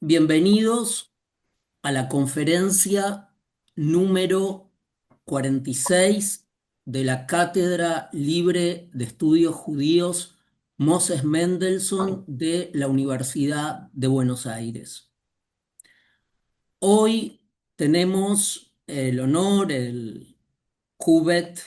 Bienvenidos a la conferencia número 46 de la Cátedra Libre de Estudios Judíos Moses Mendelssohn de la Universidad de Buenos Aires. Hoy tenemos el honor, el Cubet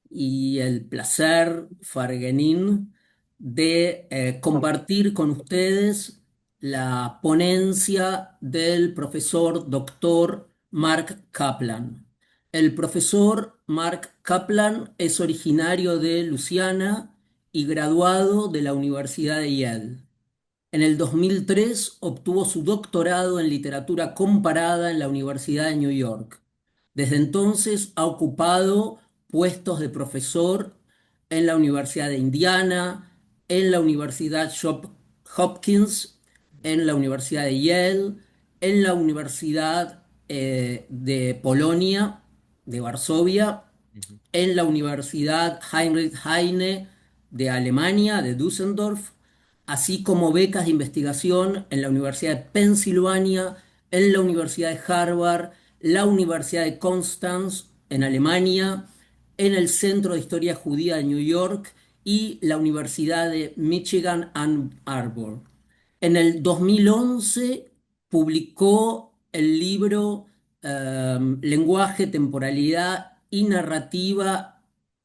y el placer, Fargenín, de compartir con ustedes la ponencia del profesor doctor Marc Caplan. El profesor Marc Caplan es originario de Luisiana y graduado de la Universidad de Yale. En el 2003 obtuvo su doctorado en literatura comparada en la Universidad de New York. Desde entonces ha ocupado puestos de profesor en la Universidad de Indiana, en la Universidad Johns Hopkins, en la Universidad de Yale, en la Universidad de Polonia, de Varsovia, Mhm. en la Universidad Heinrich Heine de Alemania, de Düsseldorf, así como becas de investigación en la Universidad de Pensilvania, en la Universidad de Harvard, la Universidad de Constance en Alemania, en el Centro de Historia Judía de New York y la Universidad de Michigan Ann Arbor. En el 2011 publicó el libro Lenguaje, Temporalidad y Narrativa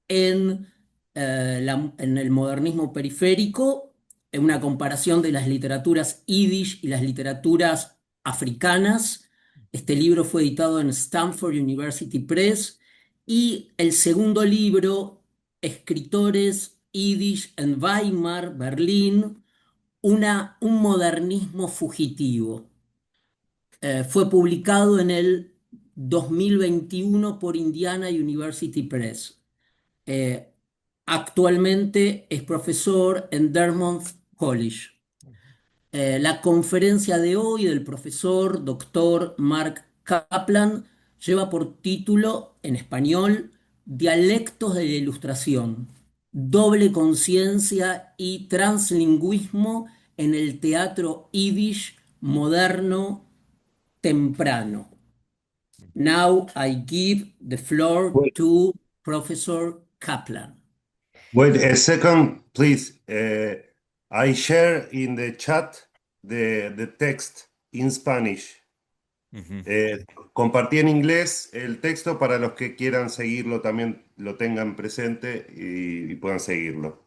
en, en el modernismo periférico, en una comparación de las literaturas yiddish y las literaturas africanas. Este libro fue editado en Stanford University Press. Y el segundo libro, Escritores yiddish en Weimar, Berlín, un modernismo fugitivo. Fue publicado en el 2021 por Indiana University Press. Eh, Actualmente es profesor en Dartmouth College. La conferencia de hoy del profesor doctor Marc Caplan lleva por título en español Dialectos de la Ilustración, doble consciencia y translingüismo en el teatro yiddish moderno temprano. Now I give the floor Wait, to Professor Kaplan. wait a second, please. I share in the chat the text in Spanish. Mhm. Compartí en inglés el texto para los que quieran seguirlo también lo tengan presente y puedan seguirlo.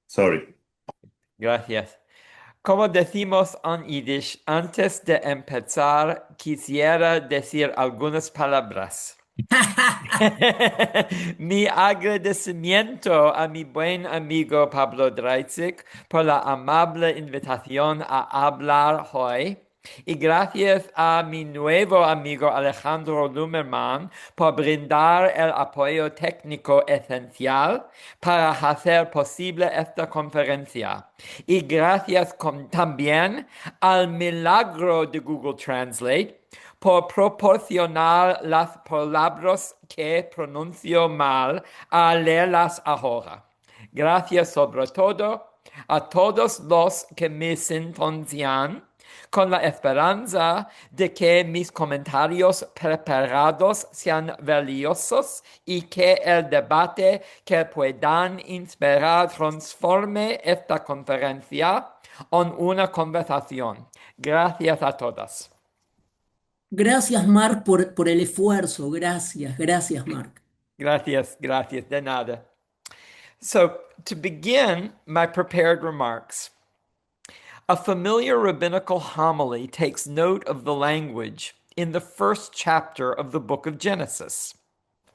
Sorry. Gracias. Como decimos en Yiddish, antes de empezar, quisiera decir algunas palabras. Mi agradecimiento a mi buen amigo Pablo Dreizig por la amable invitación a hablar hoy. Y gracias a mi nuevo amigo Alejandro Lumerman por brindar el apoyo técnico esencial para hacer posible esta conferencia. Y gracias también al milagro de Google Translate por proporcionar las palabras que pronuncio mal a leerlas ahora. Gracias sobre todo a todos los que me sintonizan con la esperanza de que mis comentarios preparados sean valiosos y que el debate que puedan inspirar transforme esta conferencia en una conversación. Gracias a todos. Gracias, Marc, por el esfuerzo. Gracias, Marc. Gracias, gracias, de nada. So, to begin my prepared remarks, a familiar rabbinical homily takes note of the language in the first chapter of the book of Genesis,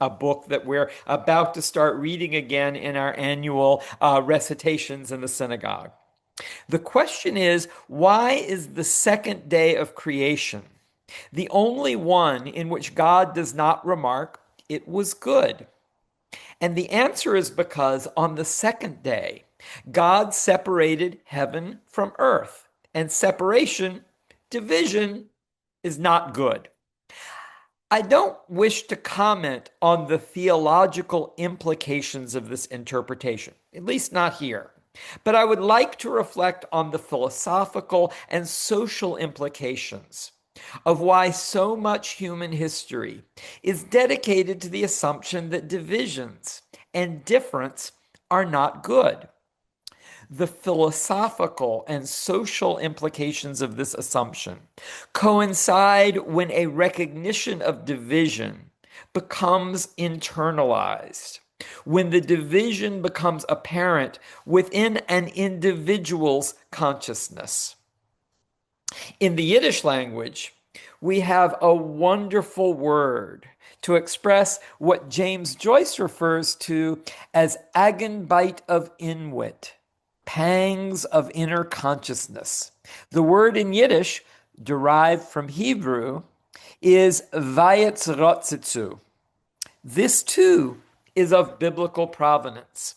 a book that we're about to start reading again in our annual recitations in the synagogue. The question is, why is the second day of creation the only one in which God does not remark, "It was good"? And the answer is because on the second day, God separated heaven from earth. And separation, division, is not good. I don't wish to comment on the theological implications of this interpretation, at least not here. But I would like to reflect on the philosophical and social implications of why so much human history is dedicated to the assumption that divisions and difference are not good. The philosophical and social implications of this assumption coincide when a recognition of division becomes internalized, when the division becomes apparent within an individual's consciousness. In the Yiddish language, we have a wonderful word to express what James Joyce refers to as Agenbite of Inwit, pangs of inner consciousness. The word in Yiddish, derived from Hebrew, is vayetzrotzitzu. This too is of biblical provenance.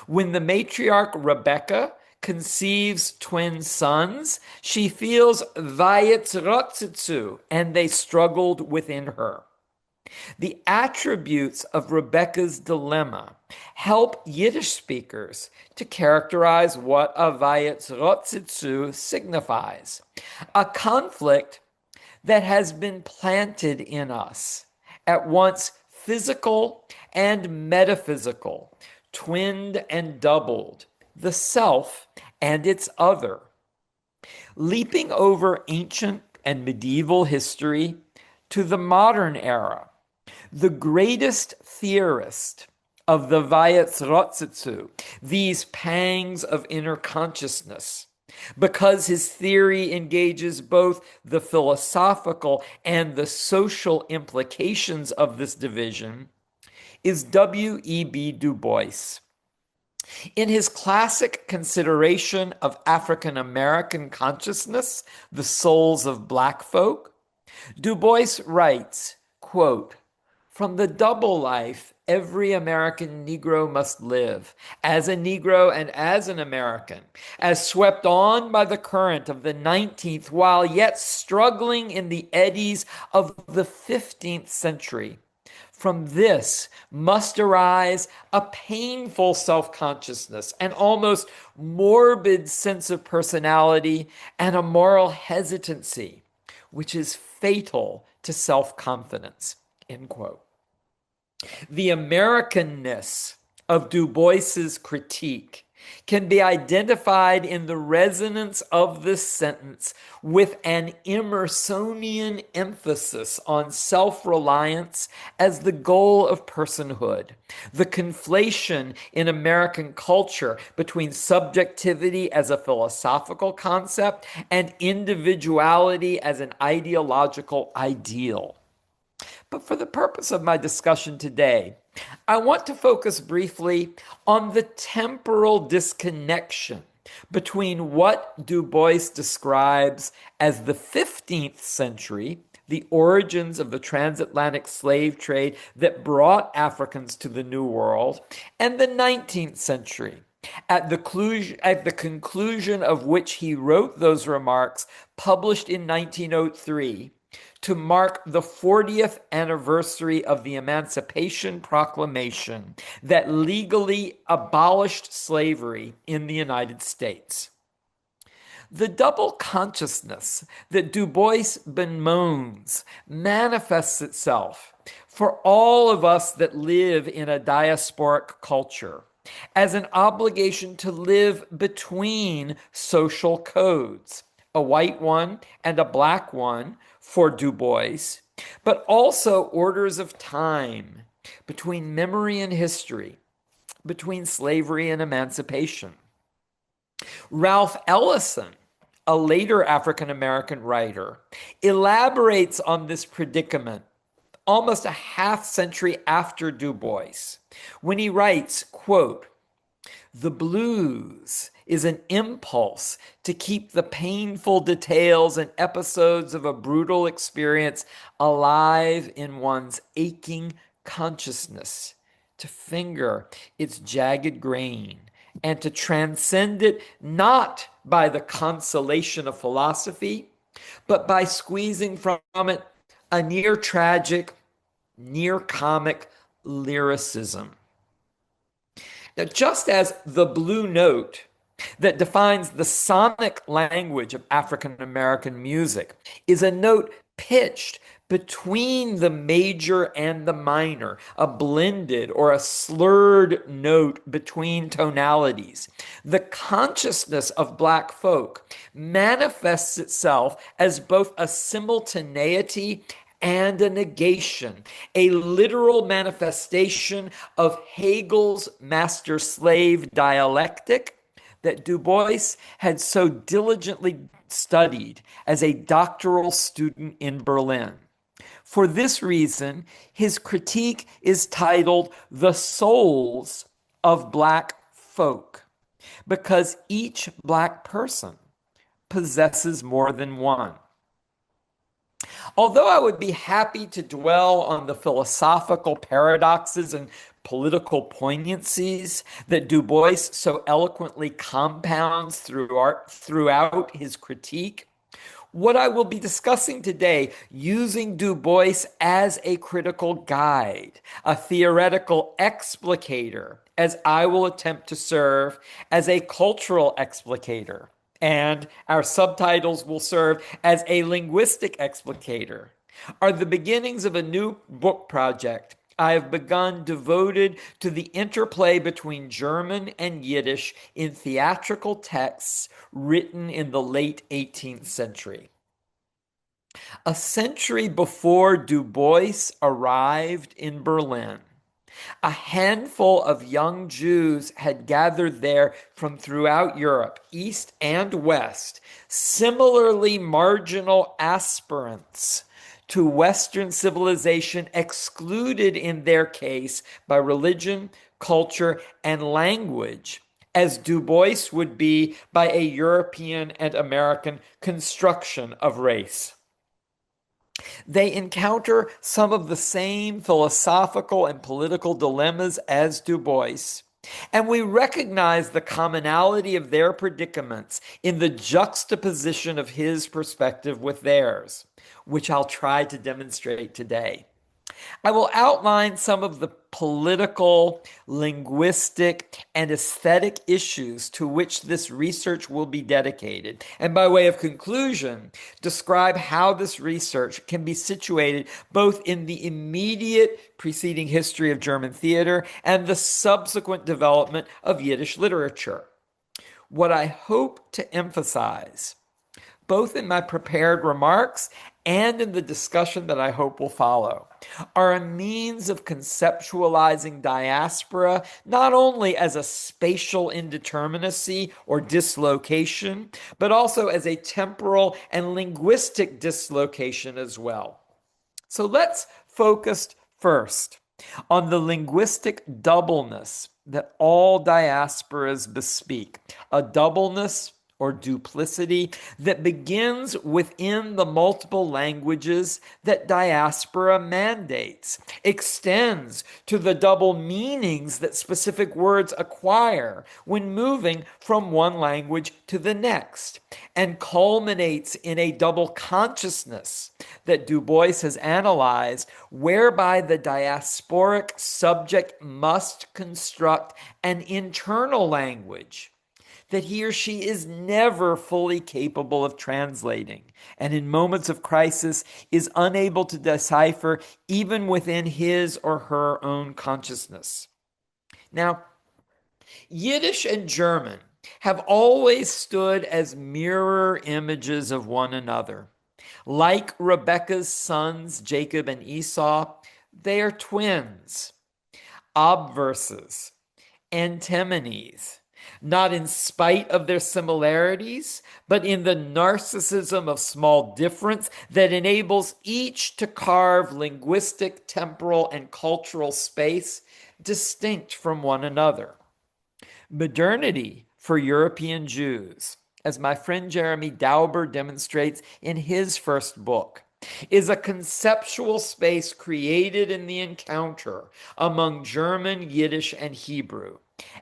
When the matriarch Rebecca conceives twin sons, she feels vayetzrotzitzu, and they struggled within her. The attributes of Rebecca's dilemma help Yiddish speakers to characterize what a vayetzrotzitzu signifies, a conflict that has been planted in us, at once physical and metaphysical, twinned and doubled, the self and its other. Leaping over ancient and medieval history to the modern era, the greatest theorist of the vayetzrotzitzu, these pangs of inner consciousness, because his theory engages both the philosophical and the social implications of this division, is W.E.B. Du Bois. In his classic consideration of African American consciousness, The Souls of Black Folk, Du Bois writes, quote, "From the double life every American Negro must live, as a Negro and as an American, as swept on by the current of the 19th while yet struggling in the eddies of the 15th century. From this must arise a painful self-consciousness, an almost morbid sense of personality, and a moral hesitancy, which is fatal to self-confidence." End quote. The Americanness of Du Bois's critique can be identified in the resonance of this sentence with an Emersonian emphasis on self-reliance as the goal of personhood, the conflation in American culture between subjectivity as a philosophical concept and individuality as an ideological ideal. But for the purpose of my discussion today, I want to focus briefly on the temporal disconnection between what Du Bois describes as the 15th century, the origins of the transatlantic slave trade that brought Africans to the New World, and the 19th century, at the conclusion of which he wrote those remarks, published in 1903, to mark the 40th anniversary of the Emancipation Proclamation that legally abolished slavery in the United States. The double consciousness that Du Bois bemoans manifests itself for all of us that live in a diasporic culture as an obligation to live between social codes, a white one and a black one for Du Bois, but also orders of time between memory and history, between slavery and emancipation. Ralph Ellison, a later African-American writer, elaborates on this predicament almost a half century after Du Bois, when he writes, quote, "The blues is an impulse to keep the painful details and episodes of a brutal experience alive in one's aching consciousness, to finger its jagged grain, and to transcend it not by the consolation of philosophy, but by squeezing from it a near tragic, near comic lyricism." Now, just as the Blue Note that defines the sonic language of African American music is a note pitched between the major and the minor, a blended or a slurred note between tonalities. The consciousness of Black folk manifests itself as both a simultaneity and a negation, a literal manifestation of Hegel's master-slave dialectic that Du Bois had so diligently studied as a doctoral student in Berlin. For this reason, his critique is titled The Souls of Black Folk, because each Black person possesses more than one. Although I would be happy to dwell on the philosophical paradoxes and political poignancies that Du Bois so eloquently compounds throughout his critique, what I will be discussing today, using Du Bois as a critical guide, a theoretical explicator, as I will attempt to serve as a cultural explicator. And our subtitles will serve as a linguistic explicator, are the beginnings of a new book project I have begun devoted to the interplay between German and Yiddish in theatrical texts written in the late 18th century. A century before Du Bois arrived in Berlin, a handful of young Jews had gathered there from throughout Europe, East and West, similarly marginal aspirants to Western civilization, excluded in their case by religion, culture, and language, as Du Bois would be by a European and American construction of race. They encounter some of the same philosophical and political dilemmas as Du Bois, and we recognize the commonality of their predicaments in the juxtaposition of his perspective with theirs, which I'll try to demonstrate today. I will outline some of the political, linguistic, and aesthetic issues to which this research will be dedicated, and by way of conclusion, describe how this research can be situated both in the immediate preceding history of German theater and the subsequent development of Yiddish literature. What I hope to emphasize, both in my prepared remarks and in the discussion that I hope will follow, are a means of conceptualizing diaspora not only as a spatial indeterminacy or dislocation, but also as a temporal and linguistic dislocation as well. So let's focus first on the linguistic doubleness that all diasporas bespeak, a doubleness or duplicity that begins within the multiple languages that diaspora mandates, extends to the double meanings that specific words acquire when moving from one language to the next, and culminates in a double consciousness that Du Bois has analyzed, whereby the diasporic subject must construct an internal language that he or she is never fully capable of translating, and in moments of crisis is unable to decipher even within his or her own consciousness. Now, Yiddish and German have always stood as mirror images of one another. Like Rebekah's sons, Jacob and Esau, they are twins, obverses, antimones, not in spite of their similarities, but in the narcissism of small difference that enables each to carve linguistic, temporal, and cultural space distinct from one another. Modernity for European Jews, as my friend Jeremy Dauber demonstrates in his first book, is a conceptual space created in the encounter among German, Yiddish, and Hebrew.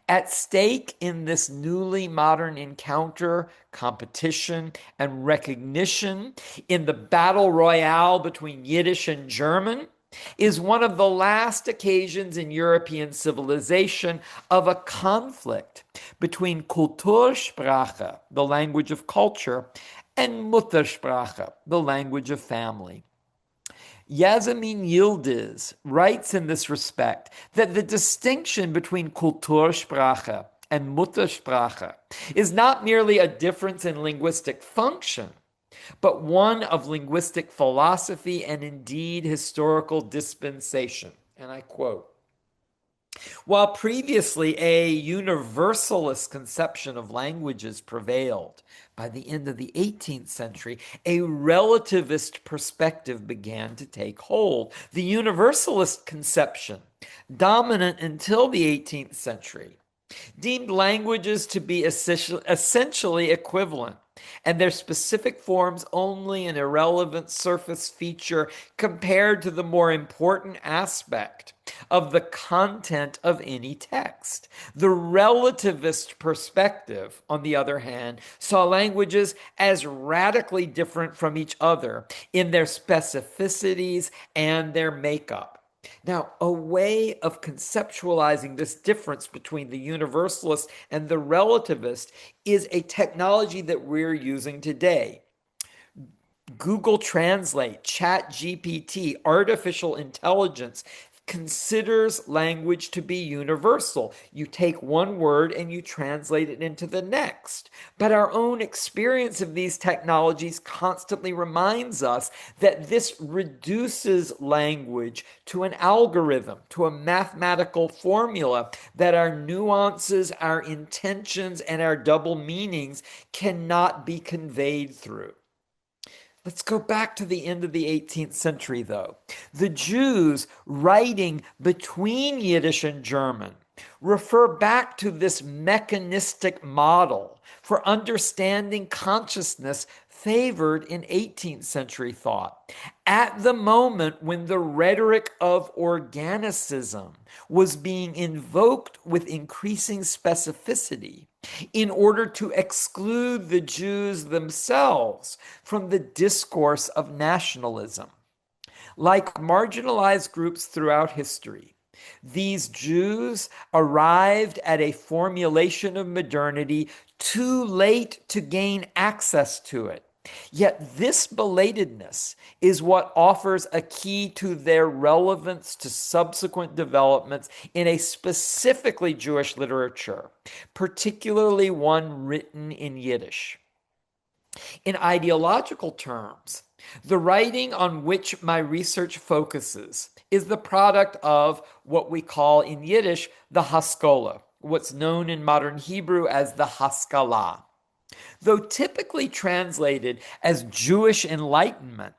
At stake in this newly modern encounter, competition, and recognition in the battle royale between Yiddish and German is one of the last occasions in European civilization of a conflict between Kultursprache, the language of culture, and Muttersprache, the language of family. Yasemin Yildiz writes in this respect that the distinction between Kultursprache and Muttersprache is not merely a difference in linguistic function, but one of linguistic philosophy and indeed historical dispensation. And I quote, "While previously a universalist conception of languages prevailed, by the end of the 18th century, a relativist perspective began to take hold. The universalist conception, dominant until the 18th century, deemed languages to be essentially equivalent, and their specific forms only an irrelevant surface feature compared to the more important aspect of the content of any text. The relativist perspective, on the other hand, saw languages as radically different from each other in their specificities and their makeup." Now, a way of conceptualizing this difference between the universalist and the relativist is a technology that we're using today. Google Translate, ChatGPT, artificial intelligence considers language to be universal. You take one word and you translate it into the next. But our own experience of these technologies constantly reminds us that this reduces language to an algorithm, to a mathematical formula, that our nuances, our intentions, and our double meanings cannot be conveyed through. Let's go back to the end of the 18th century, though. The Jews writing between Yiddish and German refer back to this mechanistic model for understanding consciousness favored in 18th century thought. At the moment when the rhetoric of organicism was being invoked with increasing specificity, in order to exclude the Jews themselves from the discourse of nationalism. Like marginalized groups throughout history, these Jews arrived at a formulation of modernity too late to gain access to it. Yet this belatedness is what offers a key to their relevance to subsequent developments in a specifically Jewish literature, particularly one written in Yiddish. In ideological terms, the writing on which my research focuses is the product of what we call in Yiddish the Haskalá, what's known in modern Hebrew as the Haskalá. Though typically translated as Jewish enlightenment,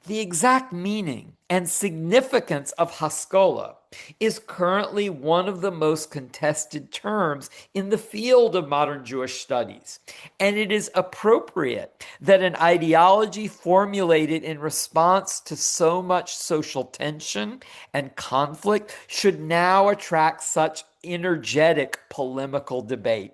the exact meaning and significance of Haskalá is currently one of the most contested terms in the field of modern Jewish studies, and it is appropriate that an ideology formulated in response to so much social tension and conflict should now attract such energetic polemical debate.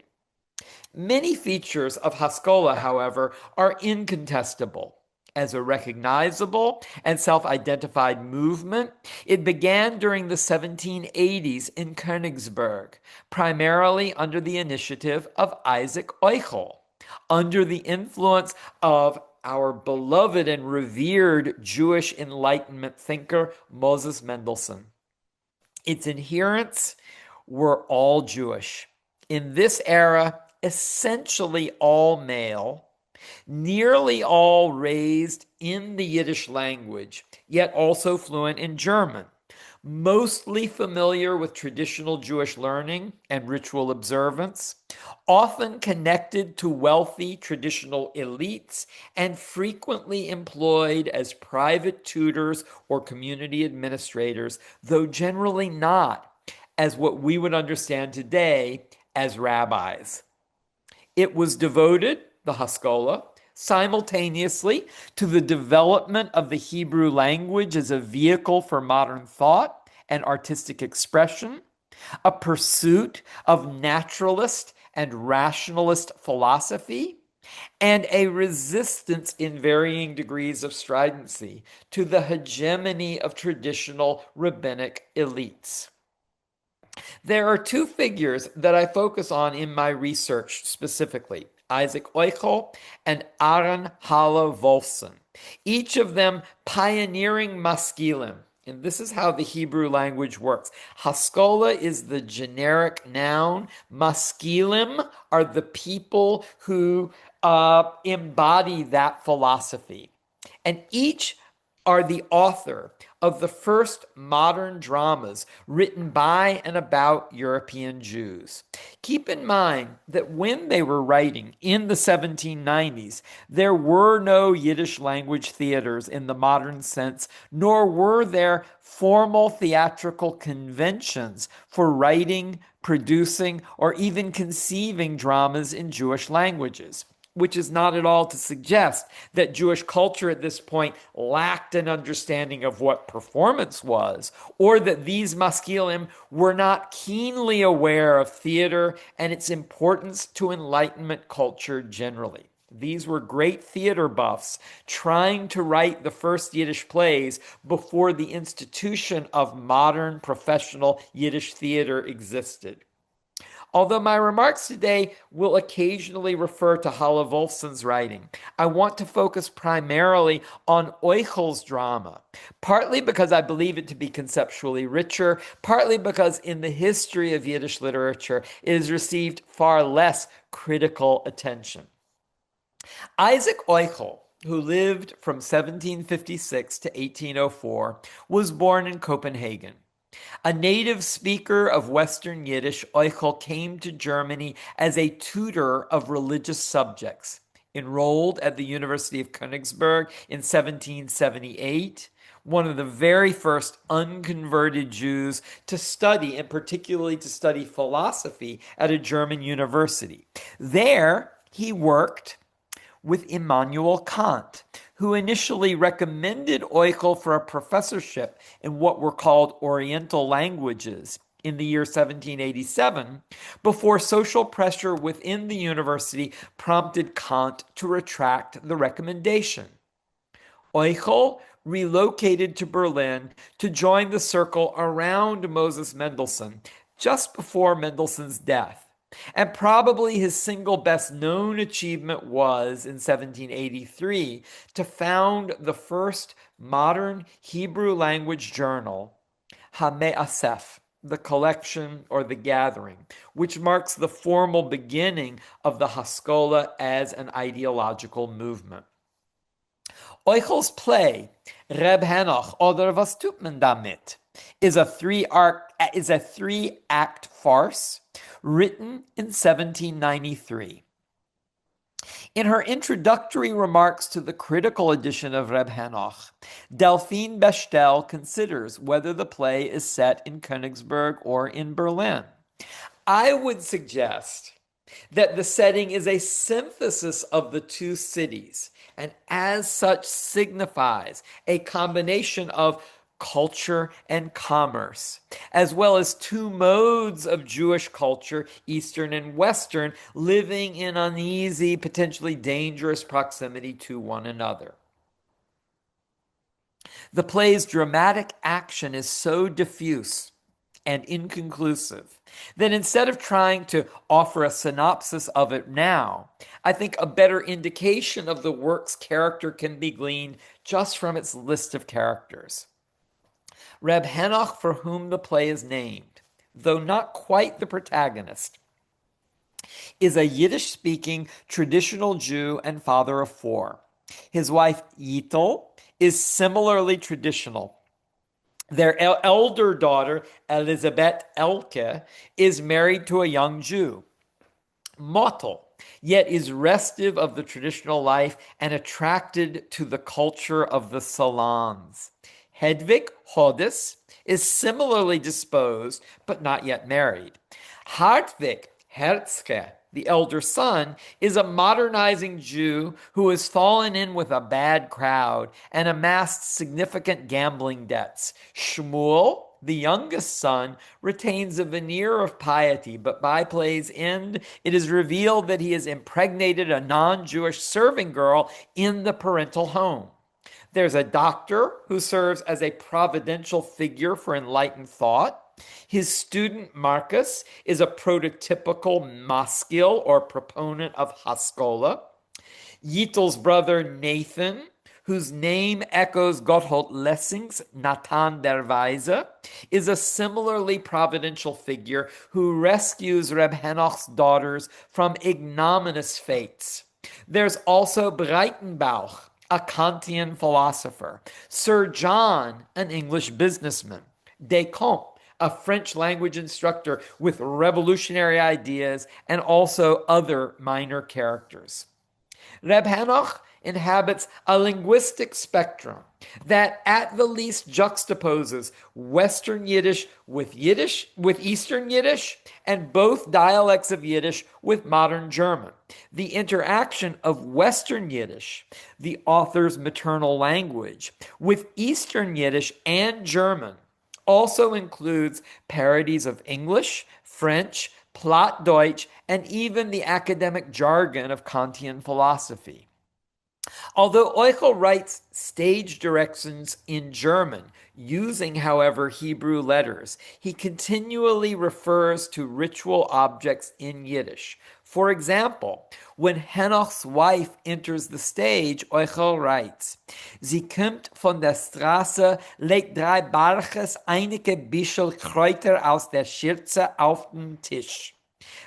Many features of Haskalá, however, are incontestable. As a recognizable and self-identified movement, it began during the 1780s in Königsberg, primarily under the initiative of Isaac Euchel, under the influence of our beloved and revered Jewish Enlightenment thinker, Moses Mendelssohn. Its adherents were all Jewish. In this era, essentially all male, nearly all raised in the Yiddish language, yet also fluent in German, mostly familiar with traditional Jewish learning and ritual observance, often connected to wealthy traditional elites, and frequently employed as private tutors or community administrators, though generally not as what we would understand today as rabbis. It was devoted, the Haskalá, simultaneously to the development of the Hebrew language as a vehicle for modern thought and artistic expression, a pursuit of naturalist and rationalist philosophy, and a resistance in varying degrees of stridency to the hegemony of traditional rabbinic elites. There are two figures that I focus on in my research specifically, Isaac Euchel and Aaron Halle Wolfson, each of them pioneering maskilim. And this is how the Hebrew language works. Haskalá is the generic noun. Maskilim are the people who embody that philosophy. And each are the author of the first modern dramas written by and about European Jews. Keep in mind that when they were writing in the 1790s, there were no Yiddish language theaters in the modern sense, nor were there formal theatrical conventions for writing, producing, or even conceiving dramas in Jewish languages, which is not at all to suggest that Jewish culture at this point lacked an understanding of what performance was, or that these maskilim were not keenly aware of theater and its importance to Enlightenment culture generally. These were great theater buffs trying to write the first Yiddish plays before the institution of modern professional Yiddish theater existed. Although my remarks today will occasionally refer to Halle Wolfson's writing, I want to focus primarily on Euchel's drama, partly because I believe it to be conceptually richer, partly because in the history of Yiddish literature it has received far less critical attention. Isaac Euchel, who lived from 1756 to 1804, was born in Copenhagen. A native speaker of Western Yiddish, Euchel came to Germany as a tutor of religious subjects, enrolled at the University of Königsberg in 1778, one of the very first unconverted Jews to study, and particularly to study philosophy at a German university. There, he worked with Immanuel Kant, who initially recommended Euchel for a professorship in what were called Oriental languages in the year 1787, before social pressure within the university prompted Kant to retract the recommendation. Euchel relocated to Berlin to join the circle around Moses Mendelssohn just before Mendelssohn's death. And probably his single best known achievement was, in 1783, to found the first modern Hebrew language journal, HaMe'asef, the collection or the gathering, which marks the formal beginning of the Haskalá as an ideological movement. Euchel's play, Reb Hanoch, oder was tut man damit, is a three-act farce written in 1793. In her introductory remarks to the critical edition of Reb Hanoch, Delphine Bechtel considers whether the play is set in Königsberg or in Berlin. I would suggest that the setting is a synthesis of the two cities, and as such signifies a combination of culture and commerce, as well as two modes of Jewish culture, Eastern and Western, living in uneasy, potentially dangerous proximity to one another. The play's dramatic action is so diffuse and inconclusive that instead of trying to offer a synopsis of it now, I think a better indication of the work's character can be gleaned just from its list of characters. Reb Hanoch, for whom the play is named, though not quite the protagonist, is a Yiddish-speaking traditional Jew and father of four. His wife, Yitel, is similarly traditional. Their elder daughter, Elizabeth Elke, is married to a young Jew, Motel, yet is restive of the traditional life and attracted to the culture of the salons. Hedvig Hodis is similarly disposed, but not yet married. Hartwig Herzke, the elder son, is a modernizing Jew who has fallen in with a bad crowd and amassed significant gambling debts. Shmuel, the youngest son, retains a veneer of piety, but by play's end, it is revealed that he has impregnated a non-Jewish serving girl in the parental home. There's a doctor who serves as a providential figure for enlightened thought. His student Marcus is a prototypical maskil or proponent of Haskalá. Yitel's brother Nathan, whose name echoes Gotthold Lessing's Nathan der Weise, is a similarly providential figure who rescues Reb Hanoch's daughters from ignominious fates. There's also Breitenbach, a Kantian philosopher, Sir John, an English businessman, Descamps, a French language instructor with revolutionary ideas, and also other minor characters. Reb Hanoch inhabits a linguistic spectrum that at the least juxtaposes Western Yiddish with Eastern Yiddish, and both dialects of Yiddish with modern German. The interaction of Western Yiddish, the author's maternal language, with Eastern Yiddish and German also includes parodies of English, French, Plattdeutsch, and even the academic jargon of Kantian philosophy. Although Euchel writes stage directions in German, using, however, Hebrew letters, he continually refers to ritual objects in Yiddish. For example, when Henoch's wife enters the stage, Euchel writes, Sie kommt von der Straße, legt 3 Barches, einige Bischel Kräuter aus der Schürze auf den Tisch.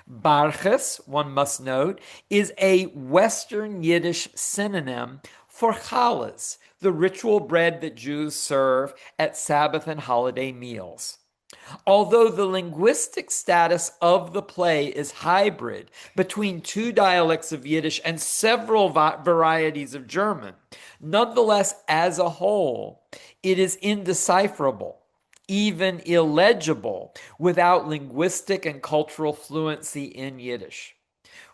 Barches, one must note, is a Western Yiddish synonym for challahs, the ritual bread that Jews serve at Sabbath and holiday meals. Although the linguistic status of the play is hybrid between 2 dialects of Yiddish and several varieties of German, nonetheless, as a whole, it is indecipherable, even illegible, without linguistic and cultural fluency in Yiddish.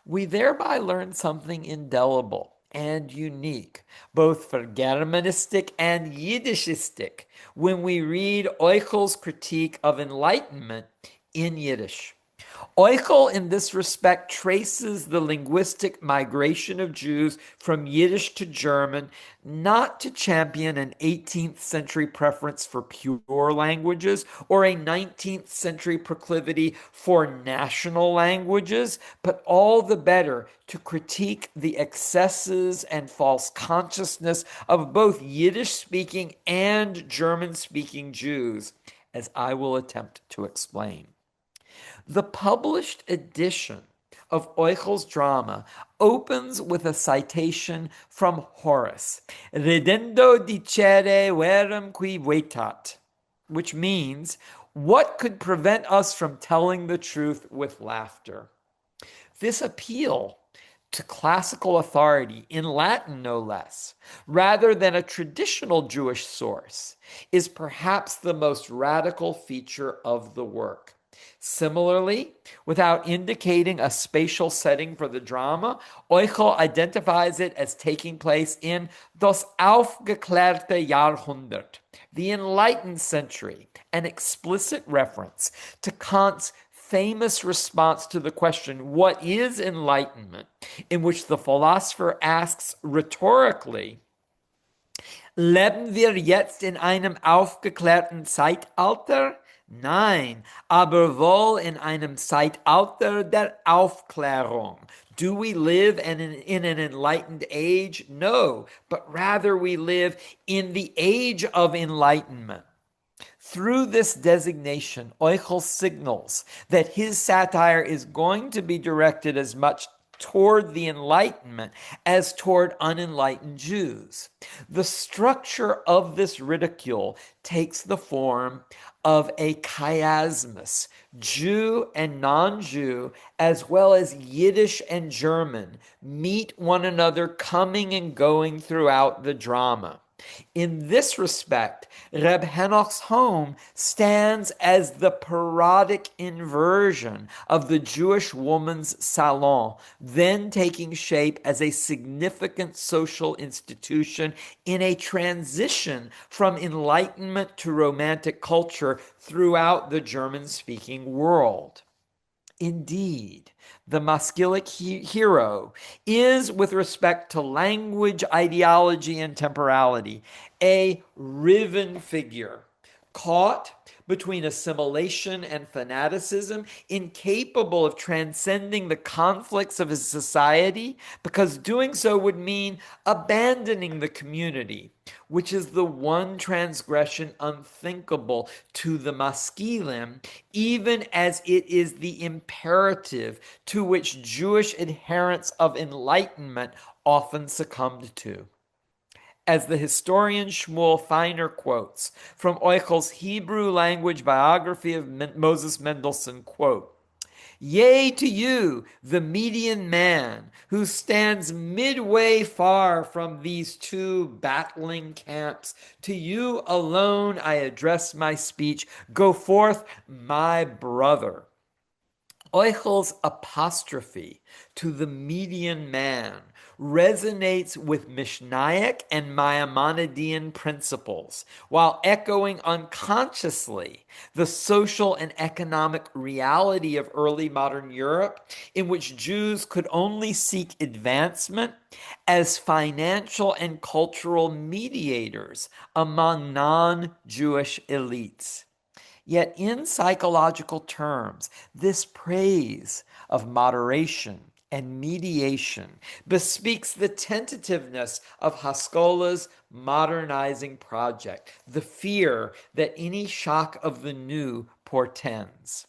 We thereby learn something indelible and unique, both for Germanistic and Yiddishistic, when we read Euchel's critique of enlightenment in Yiddish. Euchel, in this respect, traces the linguistic migration of Jews from Yiddish to German, not to champion an 18th century preference for pure languages or a 19th century proclivity for national languages, but all the better to critique the excesses and false consciousness of both Yiddish-speaking and German-speaking Jews, as I will attempt to explain. The published edition of Euchel's drama opens with a citation from Horace, Ridendo dicere verum qui vetat, which means, what could prevent us from telling the truth with laughter? This appeal to classical authority, in Latin no less, rather than a traditional Jewish source, is perhaps the most radical feature of the work. Similarly, without indicating a spatial setting for the drama, Euchel identifies it as taking place in das aufgeklärte Jahrhundert, the enlightened century, an explicit reference to Kant's famous response to the question, what is enlightenment, in which the philosopher asks rhetorically, leben wir jetzt in einem aufgeklärten Zeitalter? Nein, aber wohl in einem Zeitalter der Aufklärung. Do we live in an enlightened age? No, but rather we live in the age of enlightenment. Through this designation, Euchel signals that his satire is going to be directed as much toward the Enlightenment as toward unenlightened Jews. The structure of this ridicule takes the form of a chiasmus, Jew and non-Jew, as well as Yiddish and German, meet one another coming and going throughout the drama. In this respect, Reb Hanoch's home stands as the parodic inversion of the Jewish woman's salon, then taking shape as a significant social institution in a transition from Enlightenment to Romantic culture throughout the German-speaking world. Indeed, the Maskilic hero is, with respect to language, ideology, and temporality, a riven figure, caught between assimilation and fanaticism, incapable of transcending the conflicts of his society, because doing so would mean abandoning the community, which is the one transgression unthinkable to the Maskilim, even as it is the imperative to which Jewish adherents of enlightenment often succumbed to. As the historian Shmuel Feiner quotes from Euchel's Hebrew language biography of Moses Mendelssohn, quote, "Yea to you, the median man, who stands midway far from these two battling camps. To you alone I address my speech. Go forth, my brother." Euchel's apostrophe to the median man resonates with Mishnaic and Maimonidean principles, while echoing unconsciously the social and economic reality of early modern Europe, in which Jews could only seek advancement as financial and cultural mediators among non-Jewish elites. Yet in psychological terms, this praise of moderation and mediation bespeaks the tentativeness of Haskala's modernizing project, the fear that any shock of the new portends.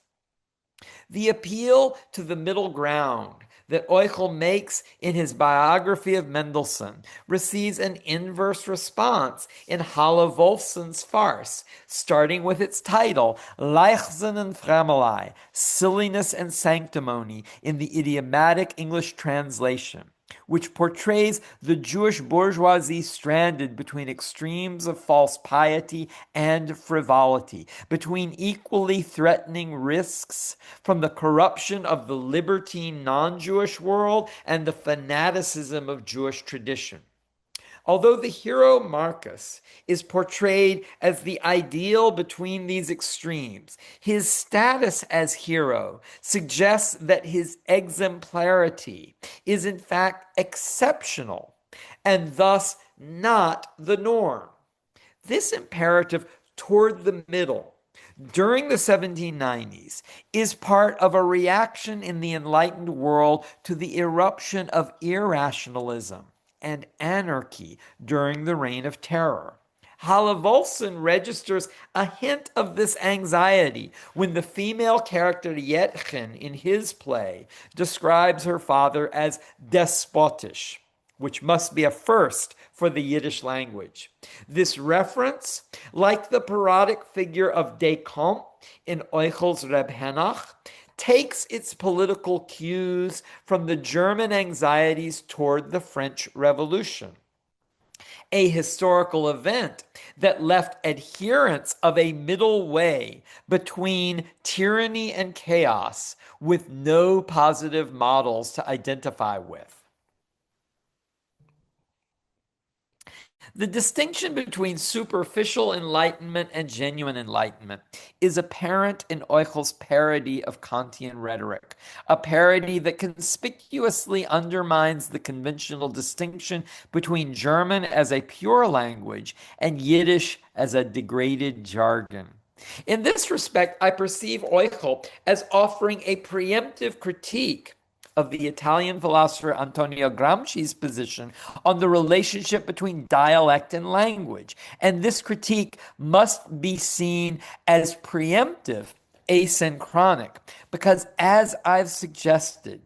The appeal to the middle ground that Euchel makes in his biography of Mendelssohn receives an inverse response in Halle Wolfson's farce, starting with its title, Leichtsinn and Framelei, Silliness and Sanctimony, in the idiomatic English translation, which portrays the Jewish bourgeoisie stranded between extremes of false piety and frivolity, between equally threatening risks from the corruption of the libertine non-Jewish world and the fanaticism of Jewish tradition. Although the hero Marcus is portrayed as the ideal between these extremes, his status as hero suggests that his exemplarity is in fact exceptional and thus not the norm. This imperative toward the middle during the 1790s is part of a reaction in the enlightened world to the eruption of irrationalism and anarchy during the Reign of Terror. Halle Wolfson registers a hint of this anxiety when the female character Yetchen in his play describes her father as despotisch, which must be a first for the Yiddish language. This reference, like the parodic figure of Descamps in Euchel's Reb Hanoch, takes its political cues from the German anxieties toward the French Revolution, a historical event that left adherents of a middle way between tyranny and chaos with no positive models to identify with. The distinction between superficial enlightenment and genuine enlightenment is apparent in Euchel's parody of Kantian rhetoric, a parody that conspicuously undermines the conventional distinction between German as a pure language and Yiddish as a degraded jargon. In this respect, I perceive Euchel as offering a preemptive critique of the Italian philosopher Antonio Gramsci's position on the relationship between dialect and language. And this critique must be seen as preemptive, asynchronic, because as I've suggested,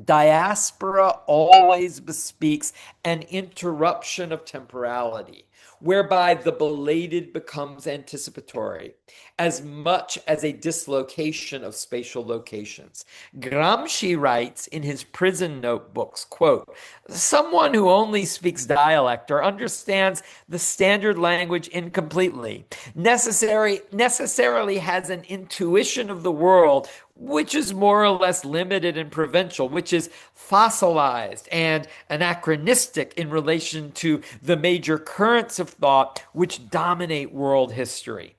diaspora always bespeaks an interruption of temporality, whereby the belated becomes anticipatory. as much as a dislocation of spatial locations. Gramsci writes in his prison notebooks, quote, "Someone who only speaks dialect or understands the standard language incompletely necessarily has an intuition of the world which is more or less limited and provincial, which is fossilized and anachronistic in relation to the major currents of thought which dominate world history."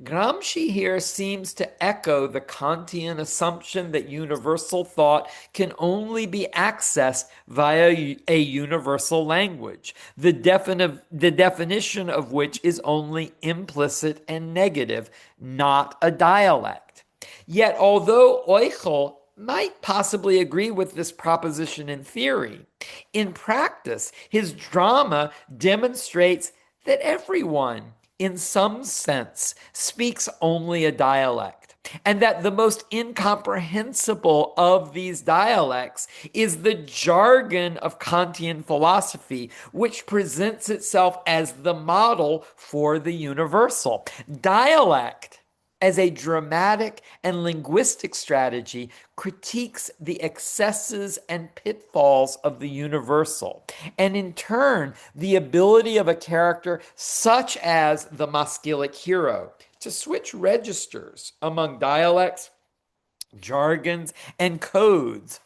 Gramsci here seems to echo the Kantian assumption that universal thought can only be accessed via a universal language, the definition of which is only implicit and negative, not a dialect. Yet, although Euchel might possibly agree with this proposition in theory, in practice, his drama demonstrates that everyone, in some sense, speaks only a dialect, and that the most incomprehensible of these dialects is the jargon of Kantian philosophy, which presents itself as the model for the universal. Dialect, as a dramatic and linguistic strategy, critiques the excesses and pitfalls of the universal, and in turn, the ability of a character such as the Maskilic hero to switch registers among dialects, jargons, and codes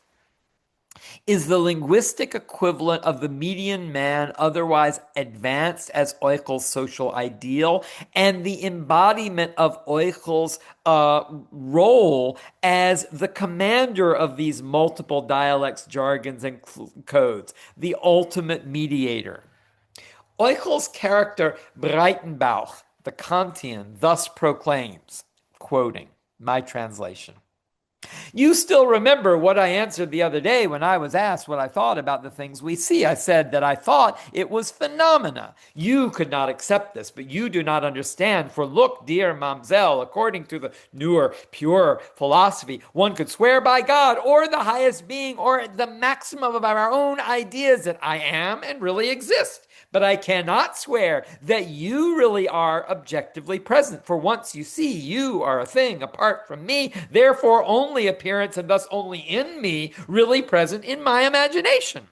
is the linguistic equivalent of the median man, otherwise advanced as Euchel's social ideal, and the embodiment of Euchel's role as the commander of these multiple dialects, jargons, and codes, the ultimate mediator. Euchel's character Breitenbauch, the Kantian, thus proclaims, quoting my translation, "You still remember what I answered the other day when I was asked what I thought about the things we see. I said that I thought it was phenomena. You could not accept this, but you do not understand. For look, dear mamselle, according to the newer, pure philosophy, one could swear by God or the highest being or the maximum of our own ideas that I am and really exist. But I cannot swear that you really are objectively present. For once you see, you are a thing apart from me, therefore only appearance and thus only in me, really present in my imagination."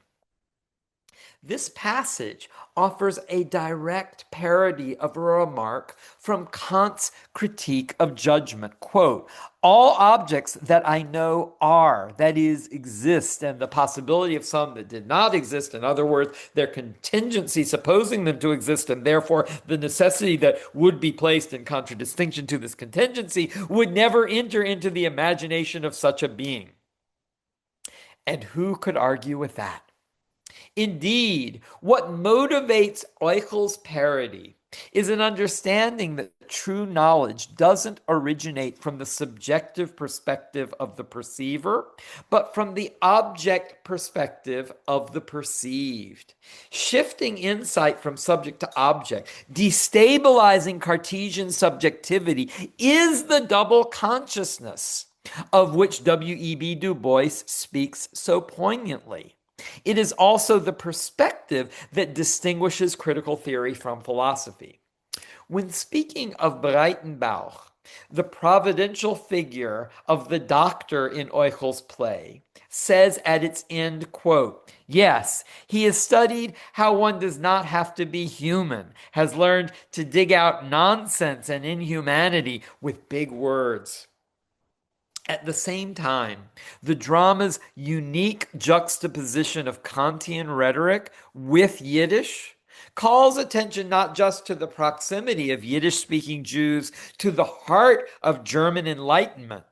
This passage offers a direct parody of a remark from Kant's critique of judgment. Quote, "All objects that I know are, that is, exist, and the possibility of some that did not exist, in other words, their contingency supposing them to exist, and therefore the necessity that would be placed in contradistinction to this contingency, would never enter into the imagination of such a being." And who could argue with that? Indeed, what motivates Euchel's parody is an understanding that true knowledge doesn't originate from the subjective perspective of the perceiver, but from the object perspective of the perceived. Shifting insight from subject to object, destabilizing Cartesian subjectivity, is the double consciousness of which W.E.B. Du Bois speaks so poignantly. It is also the perspective that distinguishes critical theory from philosophy. When speaking of Breitenbauch, the providential figure of the doctor in Euchel's play, says at its end, quote, "Yes, he has studied how one does not have to be human, has learned to dig out nonsense and inhumanity with big words." At the same time, the drama's unique juxtaposition of Kantian rhetoric with Yiddish calls attention not just to the proximity of Yiddish-speaking Jews to the heart of German Enlightenment,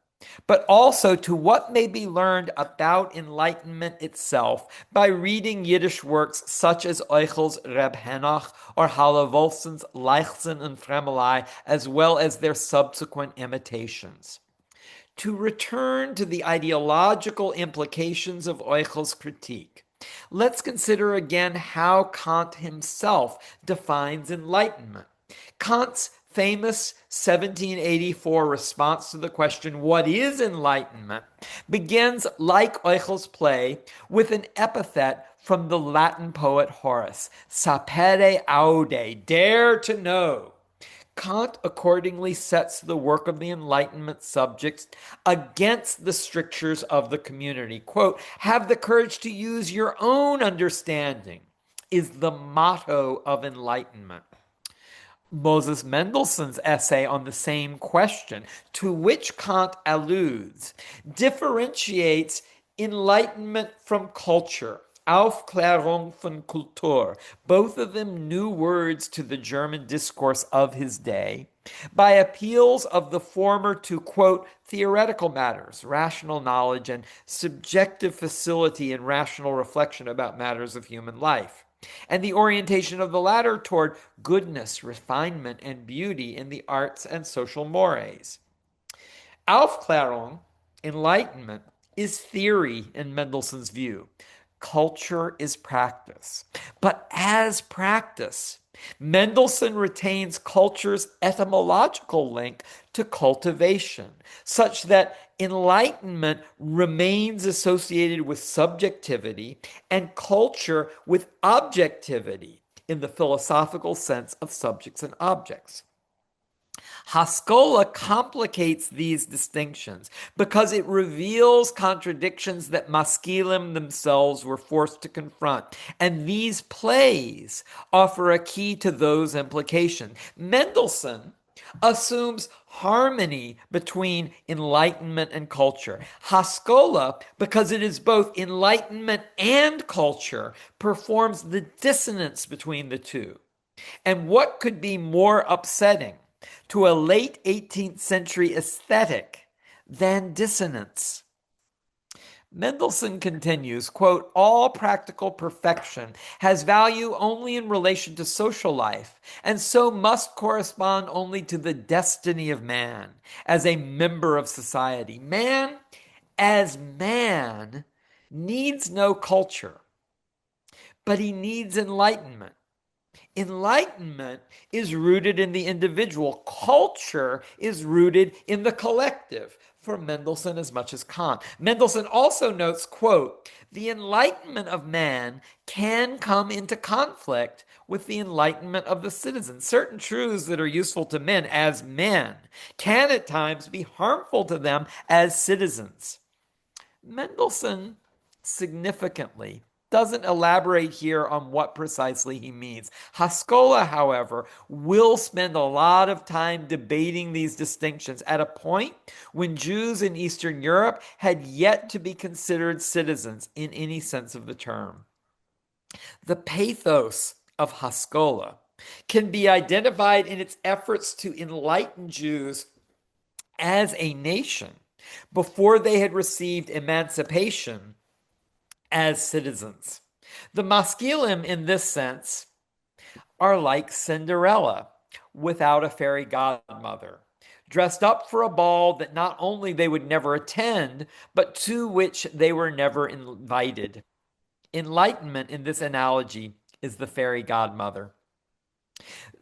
but also to what may be learned about Enlightenment itself by reading Yiddish works such as Euchel's Reb Hanoch or Halle Wolfson's Leichtsinn und Fremelei, as well as their subsequent imitations. To return to the ideological implications of Euchel's critique, let's consider again how Kant himself defines enlightenment. Kant's famous 1784 response to the question, "What is enlightenment?" begins, like Euchel's play, with an epithet from the Latin poet Horace, sapere aude, dare to know. Kant accordingly sets the work of the Enlightenment subjects against the strictures of the community. Quote, "Have the courage to use your own understanding," is the motto of Enlightenment. Moses Mendelssohn's essay on the same question, to which Kant alludes, differentiates Enlightenment from culture, Aufklärung von Kultur, both of them new words to the German discourse of his day, by appeals of the former to, quote, theoretical matters, rational knowledge, and subjective facility in rational reflection about matters of human life, and the orientation of the latter toward goodness, refinement, and beauty in the arts and social mores. Aufklärung, enlightenment, is theory in Mendelssohn's view. Culture is practice. But as practice, Mendelssohn retains culture's etymological link to cultivation, such that enlightenment remains associated with subjectivity and culture with objectivity in the philosophical sense of subjects and objects. Haskalá complicates these distinctions because it reveals contradictions that maskilim themselves were forced to confront, and these plays offer a key to those implications. Mendelssohn assumes harmony between enlightenment and culture. Haskalá, because it is both enlightenment and culture, performs the dissonance between the two. And what could be more upsetting to a late 18th century aesthetic than dissonance? Mendelssohn continues, quote, "All practical perfection has value only in relation to social life, and so must correspond only to the destiny of man as a member of society. Man, as man, needs no culture, but he needs enlightenment. Enlightenment is rooted in the individual. Culture is rooted in the collective," for Mendelssohn as much as Kant. Mendelssohn also notes, quote, "The enlightenment of man can come into conflict with the enlightenment of the citizen. Certain truths that are useful to men as men can at times be harmful to them as citizens." Mendelssohn significantly doesn't elaborate here on what precisely he means. Haskalá, however, will spend a lot of time debating these distinctions at a point when Jews in Eastern Europe had yet to be considered citizens in any sense of the term. The pathos of Haskalá can be identified in its efforts to enlighten Jews as a nation before they had received emancipation as citizens. The maskilim, in this sense, are like Cinderella without a fairy godmother, dressed up for a ball that not only they would never attend, but to which they were never invited. Enlightenment, in this analogy, is the fairy godmother.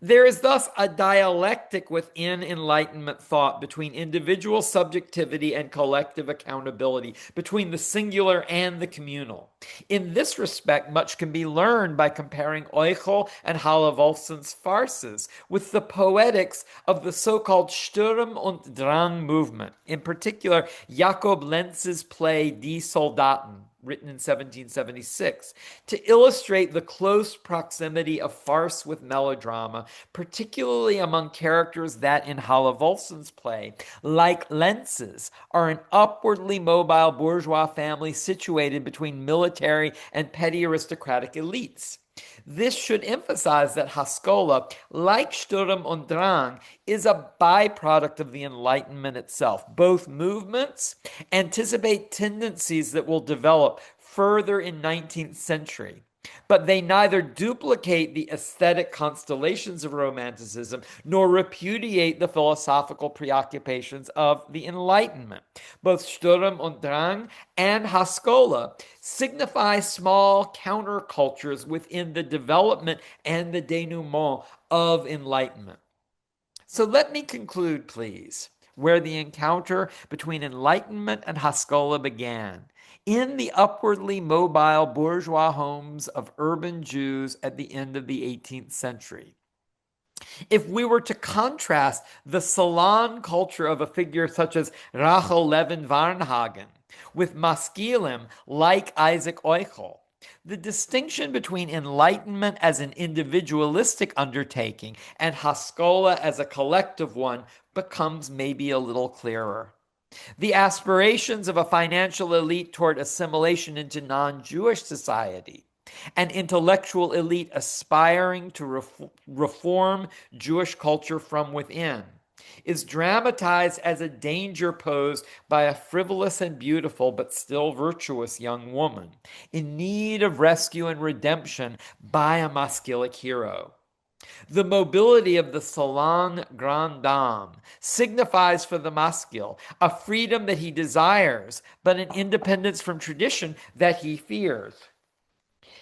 There is thus a dialectic within Enlightenment thought between individual subjectivity and collective accountability, between the singular and the communal. In this respect, much can be learned by comparing Euchel and Halle-Wolfson's farces with the poetics of the so-called Sturm und Drang movement, in particular Jakob Lenz's play Die Soldaten, written in 1776, to illustrate the close proximity of farce with melodrama, particularly among characters that in Halle-Wolfson's play, like Lenz's, are an upwardly mobile bourgeois family situated between military and petty aristocratic elites. This should emphasize that Haskalá, like Sturm und Drang, is a byproduct of the Enlightenment itself. Both movements anticipate tendencies that will develop further in 19th century, but they neither duplicate the aesthetic constellations of Romanticism nor repudiate the philosophical preoccupations of the Enlightenment. Both Sturm und Drang and Haskalá signify small countercultures within the development and the denouement of Enlightenment. So let me conclude, please, where the encounter between Enlightenment and Haskalá began, in the upwardly mobile bourgeois homes of urban Jews at the end of the 18th century. If we were to contrast the salon culture of a figure such as Rachel Levin Varnhagen with maskilim like Isaac Euchel, the distinction between enlightenment as an individualistic undertaking and Haskalá as a collective one becomes maybe a little clearer. The aspirations of a financial elite toward assimilation into non-Jewish society, an intellectual elite aspiring to reform Jewish culture from within, is dramatized as a danger posed by a frivolous and beautiful but still virtuous young woman in need of rescue and redemption by a maskilic hero. The mobility of the salon grande dame signifies for the maskil a freedom that he desires, but an independence from tradition that he fears.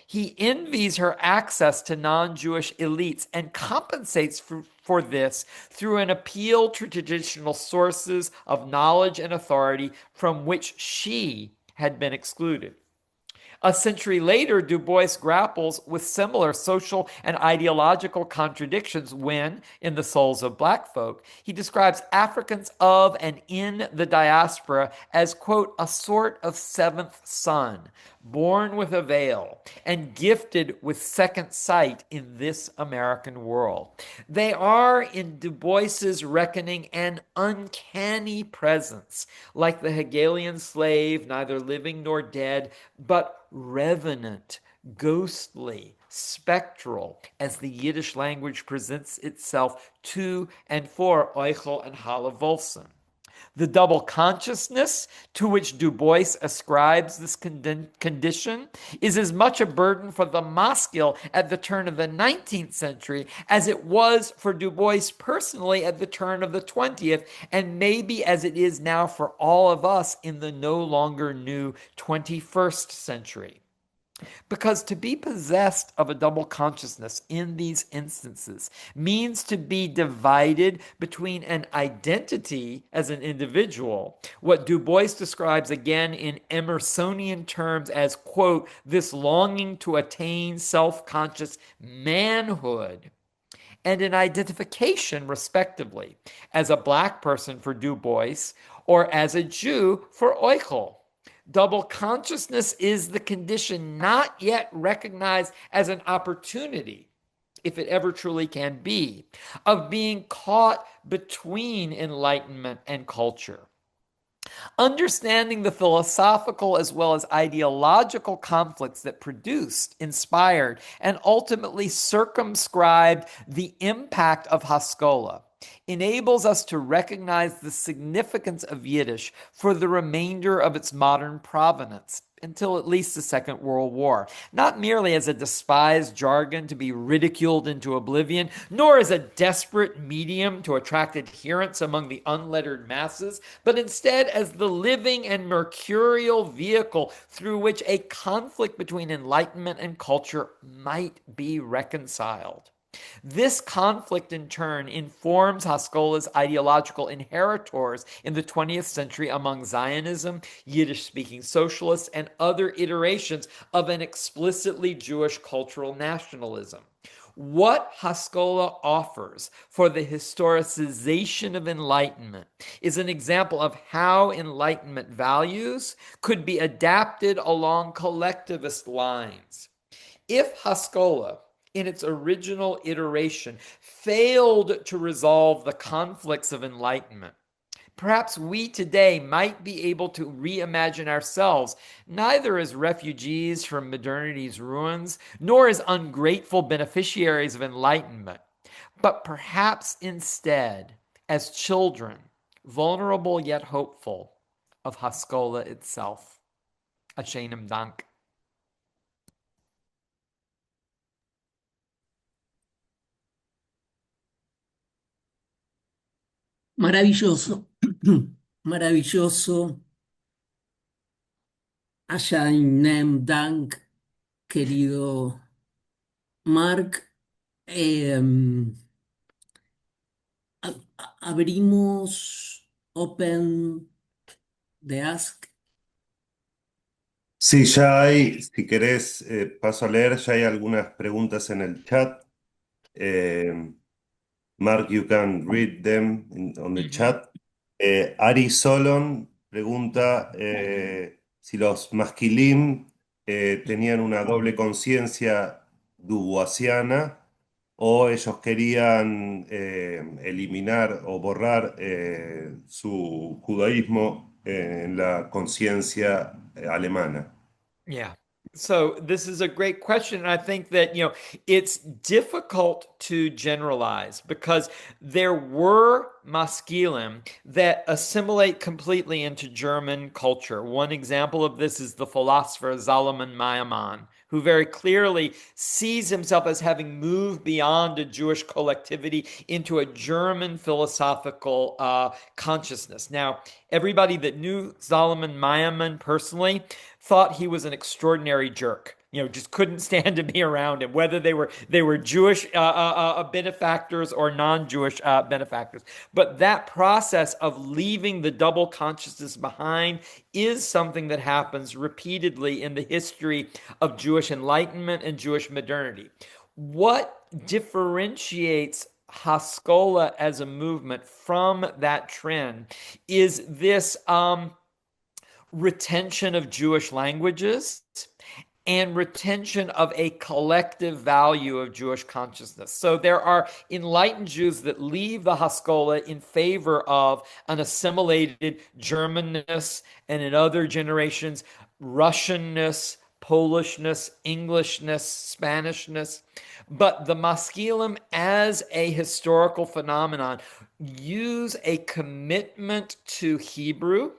He envies her access to non-Jewish elites and compensates for this through an appeal to traditional sources of knowledge and authority from which she had been excluded. A century later, Du Bois grapples with similar social and ideological contradictions when, in The Souls of Black Folk, he describes Africans of and in the diaspora as, quote, a sort of seventh son, born with a veil and gifted with second sight in this American world. They are, in Du Bois's reckoning, an uncanny presence, like the Hegelian slave, neither living nor dead, but revenant, ghostly, spectral, as the Yiddish language presents itself to and for Euchel and Halle Wolfson. The double consciousness to which Du Bois ascribes this condition is as much a burden for the maskil at the turn of the 19th century as it was for Du Bois personally at the turn of the 20th, and maybe as it is now for all of us in the no longer new 21st century. Because to be possessed of a double consciousness in these instances means to be divided between an identity as an individual, what Du Bois describes again in Emersonian terms as, quote, this longing to attain self-conscious manhood, and an identification, respectively, as a black person for Du Bois or as a Jew for Euchel. Double consciousness is the condition not yet recognized as an opportunity, if it ever truly can be, of being caught between enlightenment and culture. Understanding the philosophical as well as ideological conflicts that produced, inspired, and ultimately circumscribed the impact of Haskalá enables us to recognize the significance of Yiddish for the remainder of its modern provenance, until at least the Second World War, not merely as a despised jargon to be ridiculed into oblivion, nor as a desperate medium to attract adherents among the unlettered masses, but instead as the living and mercurial vehicle through which a conflict between enlightenment and culture might be reconciled. This conflict, in turn, informs Haskala's ideological inheritors in the 20th century among Zionism, Yiddish-speaking socialists, and other iterations of an explicitly Jewish cultural nationalism. What Haskalá offers for the historicization of enlightenment is an example of how enlightenment values could be adapted along collectivist lines. If Haskalá, in its original iteration, failed to resolve the conflicts of enlightenment, perhaps we today might be able to reimagine ourselves neither as refugees from modernity's ruins, nor as ungrateful beneficiaries of enlightenment, but perhaps instead as children, vulnerable yet hopeful, of Haskalá itself. Ashenim Dank. Maravilloso, maravilloso. Ashainem Dank, querido Marc. Abrimos Open the Ask. Sí, ya hay, si querés, paso a leer, ya hay algunas preguntas en el chat. Eh, Mark, you can read them on the chat. Ari Solon pregunta si los masquilim tenían una doble conciencia duboisiana o ellos querían eliminar o borrar su judaísmo en la conciencia alemana. Yeah. So this is a great question. And I think that, it's difficult to generalize because there were Maskilim that assimilate completely into German culture. One example of this is the philosopher Zalman Maimon, who very clearly sees himself as having moved beyond a Jewish collectivity into a German philosophical consciousness. Now, everybody that knew Zalman Maimon personally thought he was an extraordinary jerk. Just couldn't stand to be around him, whether they were Jewish benefactors or non-Jewish benefactors. But that process of leaving the double consciousness behind is something that happens repeatedly in the history of Jewish enlightenment and Jewish modernity. What differentiates Haskalá as a movement from that trend is this retention of Jewish languages and retention of a collective value of Jewish consciousness. So there are enlightened Jews that leave the Haskalá in favor of an assimilated Germanness, and in other generations, Russianness, Polishness, Englishness, Spanishness. But the Maskilim, as a historical phenomenon, use a commitment to Hebrew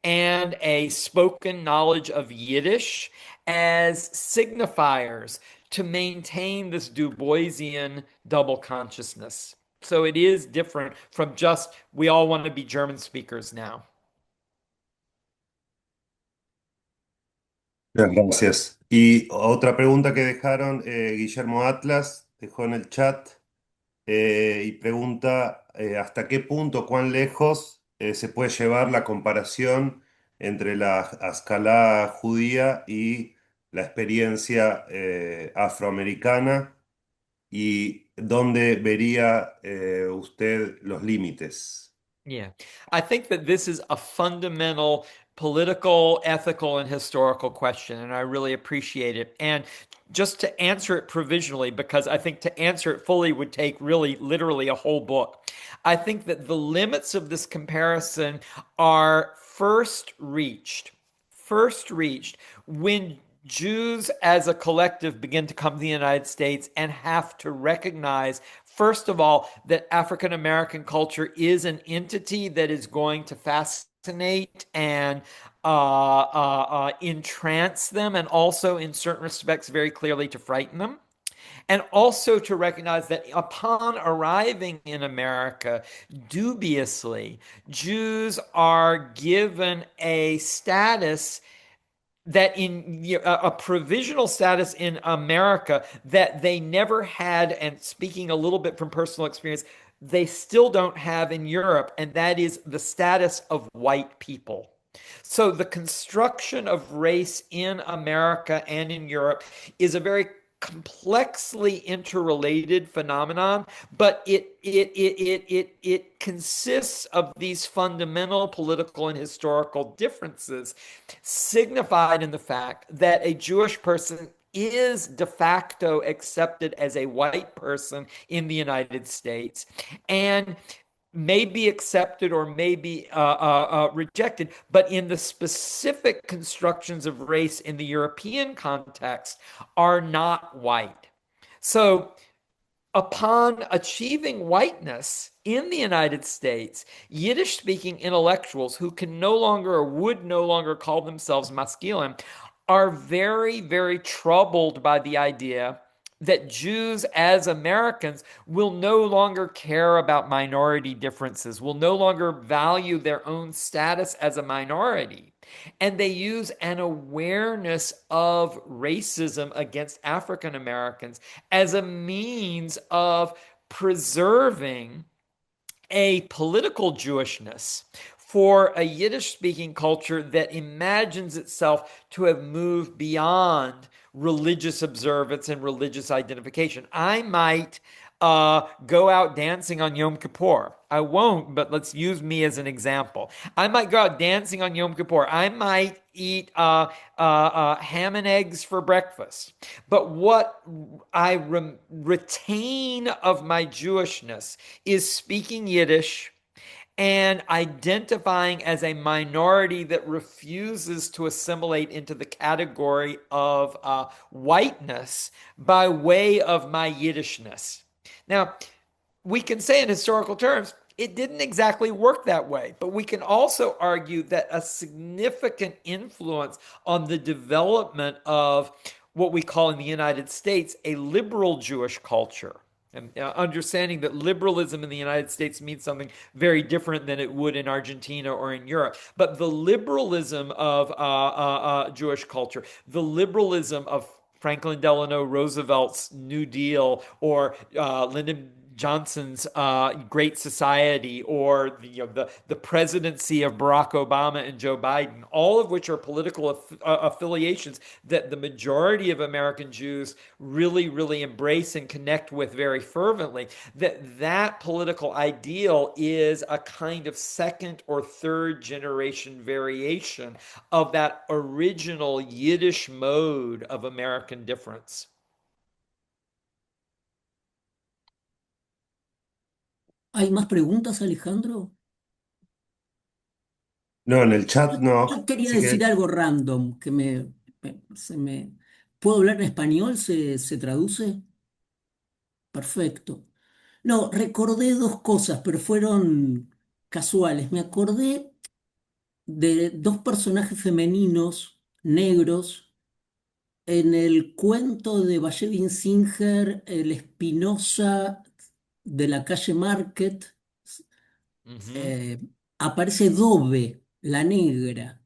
and a spoken knowledge of Yiddish as signifiers to maintain this Du Boisian double consciousness. So it is different from just, we all want to be German speakers now. Gracias. Y otra pregunta que dejaron, Guillermo Atlas dejó en el chat y pregunta hasta qué punto, cuán lejos se puede llevar la comparación entre la Haskalá judía y la experiencia afroamericana y dónde vería usted los límites. Yeah, I think that this is a fundamental political, ethical, and historical question, and I really appreciate it. And just to answer it provisionally, because I think to answer it fully would take really literally a whole book. I think that the limits of this comparison are first reached when Jews as a collective begin to come to the United States and have to recognize, first of all, that African American culture is an entity that is going to fascinate and entrance them, and also in certain respects very clearly to frighten them. And also to recognize that upon arriving in America, dubiously, Jews are given a status that in a provisional status in America that they never had, and speaking a little bit from personal experience, they still don't have in Europe, and that is the status of white people. So the construction of race in America and in Europe is a very complexly interrelated phenomenon, but it consists of these fundamental political and historical differences, signified in the fact that a Jewish person is de facto accepted as a white person in the United States, and may be accepted or may be rejected, but in the specific constructions of race in the European context are not white. So upon achieving whiteness in the United States, Yiddish-speaking intellectuals who can no longer or would no longer call themselves Maskilim are very, very troubled by the idea that Jews as Americans will no longer care about minority differences, will no longer value their own status as a minority. And they use an awareness of racism against African Americans as a means of preserving a political Jewishness for a Yiddish-speaking culture that imagines itself to have moved beyond religious observance and religious identification. I might go out dancing on Yom Kippur. I won't, but let's use me as an example. I might go out dancing on Yom Kippur. I might eat ham and eggs for breakfast. But what I retain of my Jewishness is speaking Yiddish and identifying as a minority that refuses to assimilate into the category of whiteness by way of my Yiddishness. Now, we can say in historical terms, it didn't exactly work that way, but we can also argue that a significant influence on the development of what we call in the United States a liberal Jewish culture. And understanding that liberalism in the United States means something very different than it would in Argentina or in Europe. But the liberalism of Jewish culture, the liberalism of Franklin Delano Roosevelt's New Deal or Lyndon Johnson's Great Society or the presidency of Barack Obama and Joe Biden, all of which are political affiliations that the majority of American Jews really, really embrace and connect with very fervently, that political ideal is a kind of second or third generation variation of that original Yiddish mode of American difference. ¿Hay más preguntas, Alejandro? No, en el Yo, chat yo no. quería Así decir que, algo random, que se me... ¿Puedo hablar en español? Se traduce? Perfecto. No, recordé dos cosas, pero fueron casuales. Me acordé de dos personajes femeninos negros en el cuento de Vallevin Singer, el Espinosa de la calle Market. Mm-hmm. eh, Aparece Doble, la negra,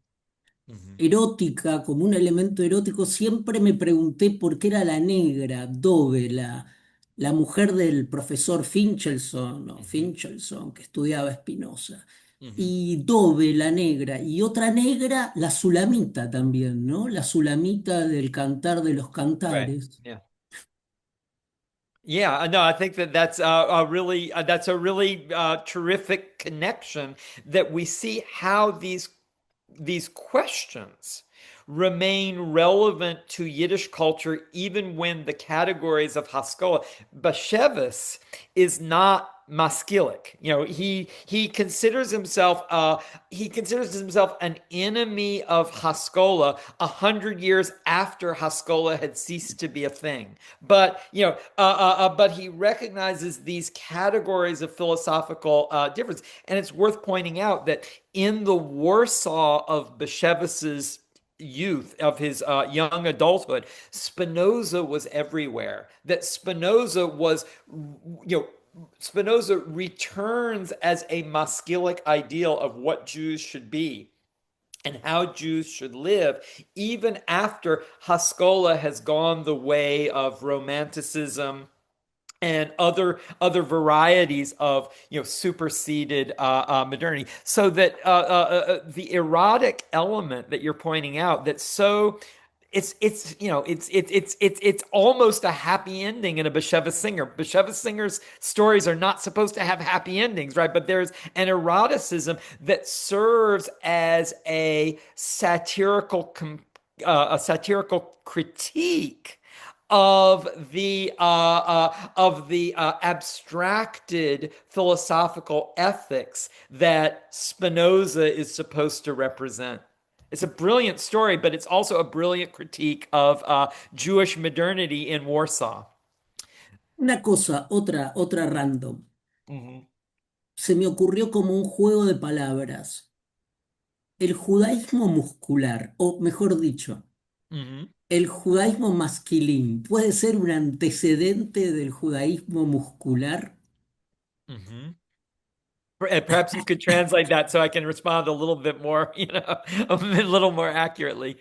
Mm-hmm. erótica, como un elemento erótico. Siempre me pregunté por qué era la negra, Doble, la mujer del profesor Finchelson, o Mm-hmm. Finchelson, que estudiaba Spinoza. Mm-hmm. Y Dobe, la negra, y otra negra, la Sulamita también, ¿no? La Sulamita del Cantar de los Right. Cantares. Yeah. Yeah, no, I think that that's a really terrific connection that we see how these questions remain relevant to Yiddish culture even when the categories of Haskalah, Bashevis is not maskilic. You know, he considers himself an enemy of Haskalah 100 years after Haskalah had ceased to be a thing. But but he recognizes these categories of philosophical difference, and it's worth pointing out that in the Warsaw of Bashevis's youth, of his young adulthood, Spinoza was everywhere. That Spinoza returns as a maskilic ideal of what Jews should be and how Jews should live, even after Haskalah has gone the way of Romanticism and other varieties of superseded modernity. So that the erotic element that you're pointing out, that's so it's almost a happy ending in a Bashevis Singer. Bashevis Singer's stories are not supposed to have happy endings, right? But there's an eroticism that serves as a satirical critique of the abstracted philosophical ethics that Spinoza is supposed to represent. It's a brilliant story, but it's also a brilliant critique of Jewish modernity in Warsaw. Una cosa, otra random. Mm-hmm. Se me ocurrió como un juego de palabras. El judaísmo muscular, o mejor dicho, Mm-hmm. el judaísmo masculín, ¿puede ser un antecedente del judaísmo muscular? Mm-hmm. Perhaps you could translate that so I can respond a little bit more, a little more accurately.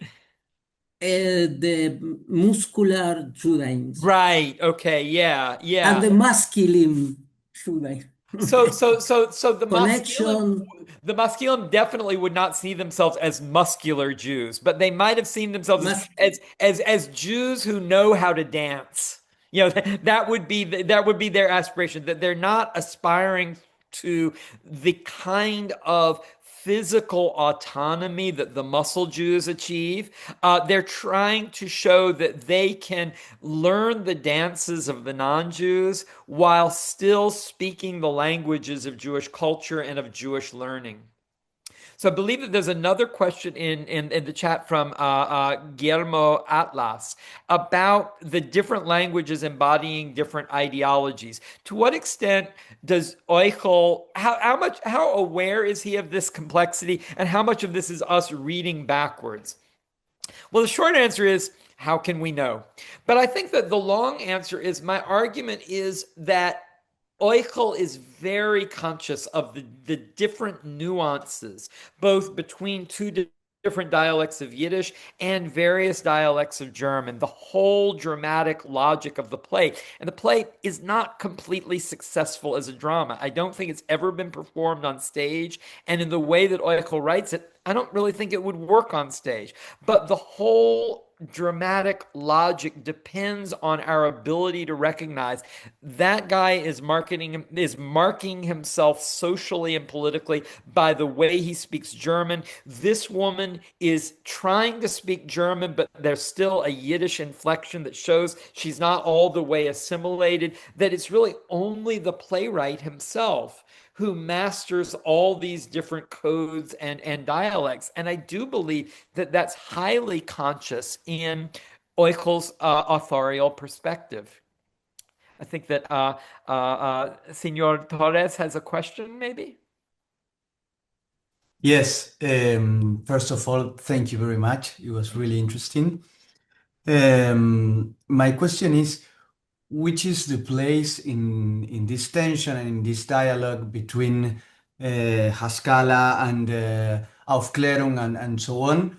The muscular Judaism Right. Okay. Yeah. and Yeah. the masculine Judaism. So Connection, the masculine definitely would not see themselves as muscular Jews, but they might have seen themselves mas- as Jews who know how to dance. You know, that would be their aspiration, that they're not aspiring to the kind of physical autonomy that the muscle Jews achieve. They're trying to show that they can learn the dances of the non-Jews while still speaking the languages of Jewish culture and of Jewish learning. So I believe that there's another question in the chat from Guillermo Atlas about the different languages embodying different ideologies. To what extent does Euchel, how aware is he of this complexity, and how much of this is us reading backwards? Well, the short answer is, how can we know? But I think that the long answer is, my argument is that Euchel is very conscious of the different nuances, both between two different dialects of Yiddish and various dialects of German, the whole dramatic logic of the play. And the play is not completely successful as a drama. I don't think it's ever been performed on stage. And in the way that Euchel writes it, I don't really think it would work on stage. But the whole dramatic logic depends on our ability to recognize that guy is marking himself socially and politically by the way he speaks German. This woman is trying to speak German, but there's still a Yiddish inflection that shows she's not all the way assimilated, that it's really only the playwright himself who masters all these different codes and dialects. And I do believe that that's highly conscious in Euchel's authorial perspective. I think that Senor Torres has a question, maybe? Yes. First of all, thank you very much. It was really interesting. My question is, which is the place in this tension and in this dialogue between Haskalá and Aufklärung and so on,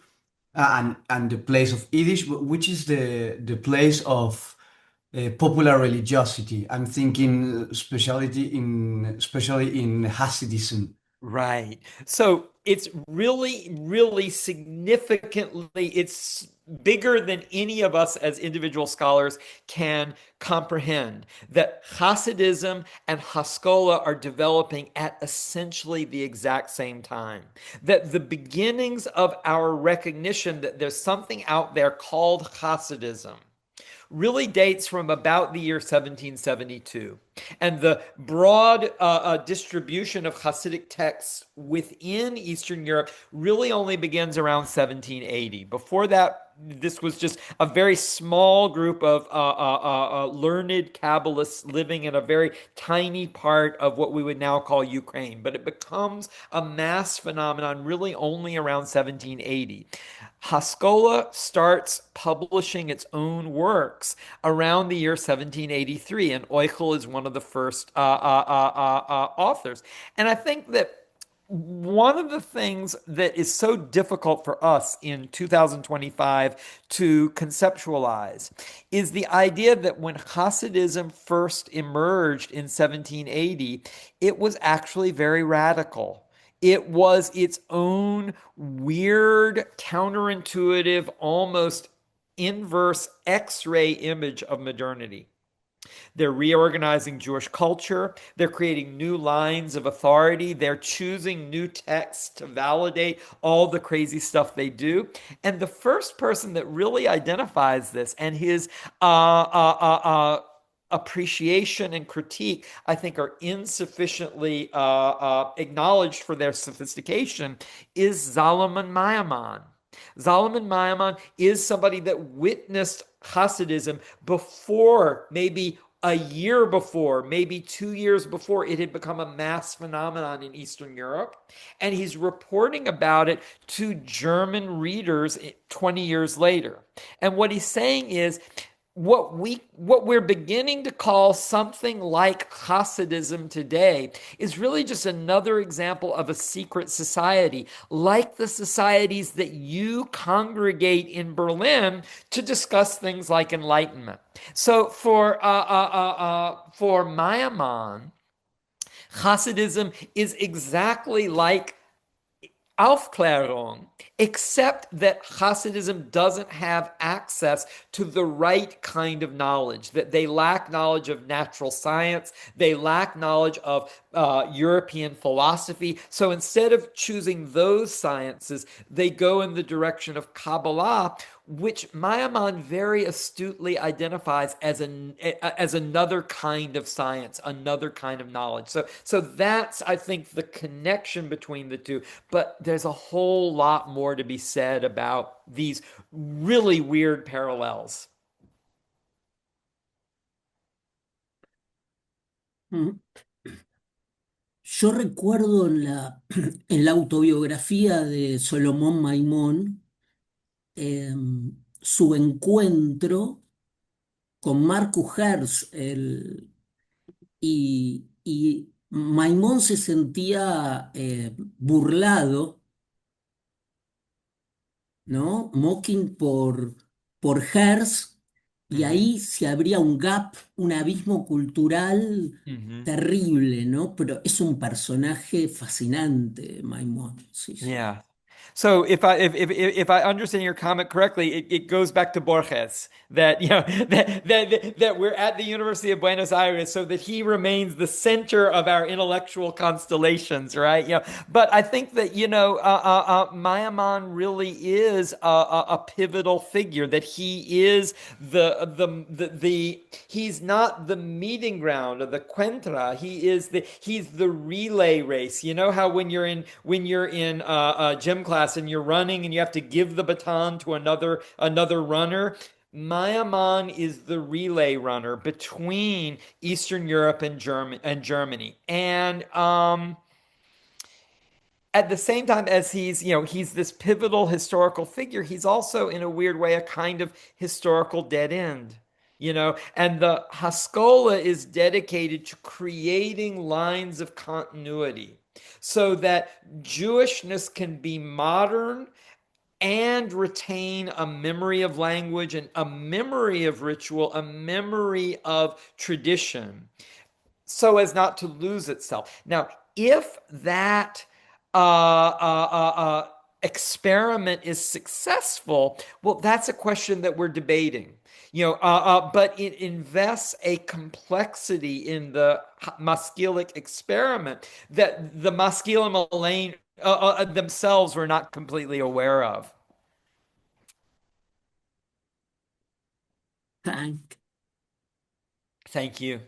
and the place of Yiddish, which is the place of popular religiosity? I'm thinking especially in Hasidism. Right. So it's really, really significantly, it's bigger than any of us as individual scholars can comprehend, that Hasidism and Haskalah are developing at essentially the exact same time. That the beginnings of our recognition that there's something out there called Hasidism really dates from about the year 1772. And the broad distribution of Hasidic texts within Eastern Europe really only begins around 1780. Before that, this was just a very small group of learned Kabbalists living in a very tiny part of what we would now call Ukraine. But it becomes a mass phenomenon really only around 1780. Haskalah starts publishing its own works around the year 1783, and Euchel is one of the first authors. And I think that one of the things that is so difficult for us in 2025 to conceptualize is the idea that when Hasidism first emerged in 1780, it was actually very radical. It was its own weird, counterintuitive, almost inverse X-ray image of modernity. They're reorganizing Jewish culture. They're creating new lines of authority. They're choosing new texts to validate all the crazy stuff they do. And the first person that really identifies this, and his appreciation and critique, I think, are insufficiently acknowledged for their sophistication, is Zalman Maimon. Zalman Maimon is somebody that witnessed Hasidism before, maybe a year before, maybe 2 years before it had become a mass phenomenon in Eastern Europe. And he's reporting about it to German readers 20 years later. And what he's saying is, what we're beginning to call something like Hasidism today is really just another example of a secret society, like the societies that you congregate in Berlin to discuss things like enlightenment. So for Maimon, Hasidism is exactly like Aufklärung, except that Hasidism doesn't have access to the right kind of knowledge, that they lack knowledge of natural science, they lack knowledge of European philosophy. So instead of choosing those sciences, they go in the direction of Kabbalah, which Mayaman very astutely identifies as another kind of science, another kind of knowledge. So that's, I think, the connection between the two. But there's a whole lot more to be said about these really weird parallels. Mm. Yo recuerdo en la autobiografía de Solomón Maimón su encuentro con Marcus Hertz, y Maimón se sentía burlado, ¿no? Mocking por Hertz, y ahí se abría un gap, un abismo cultural terrible, ¿no? Pero es un personaje fascinante, Maimón. Sí, sí. Yeah. So if I understand your comment correctly, it goes back to Borges that that we're at the University of Buenos Aires so that he remains the center of our intellectual constellations, right? But I think that Mayaman really is a pivotal figure. That he is the he's not the meeting ground of the Quentra. He's the relay race. You know how when you're in gym class and you're running and you have to give the baton to another runner. Mayaman is the relay runner between Eastern Europe and Germany. And at the same time as he's this pivotal historical figure, he's also in a weird way a kind of historical dead end. And the Haskalá is dedicated to creating lines of continuity so that Jewishness can be modern and retain a memory of language and a memory of ritual, a memory of tradition, so as not to lose itself. Now, if that experiment is successful, well, that's a question that we're debating. But it invests a complexity in the Maskilic experiment that the Maskilim themselves were not completely aware of. Hank. Thank you.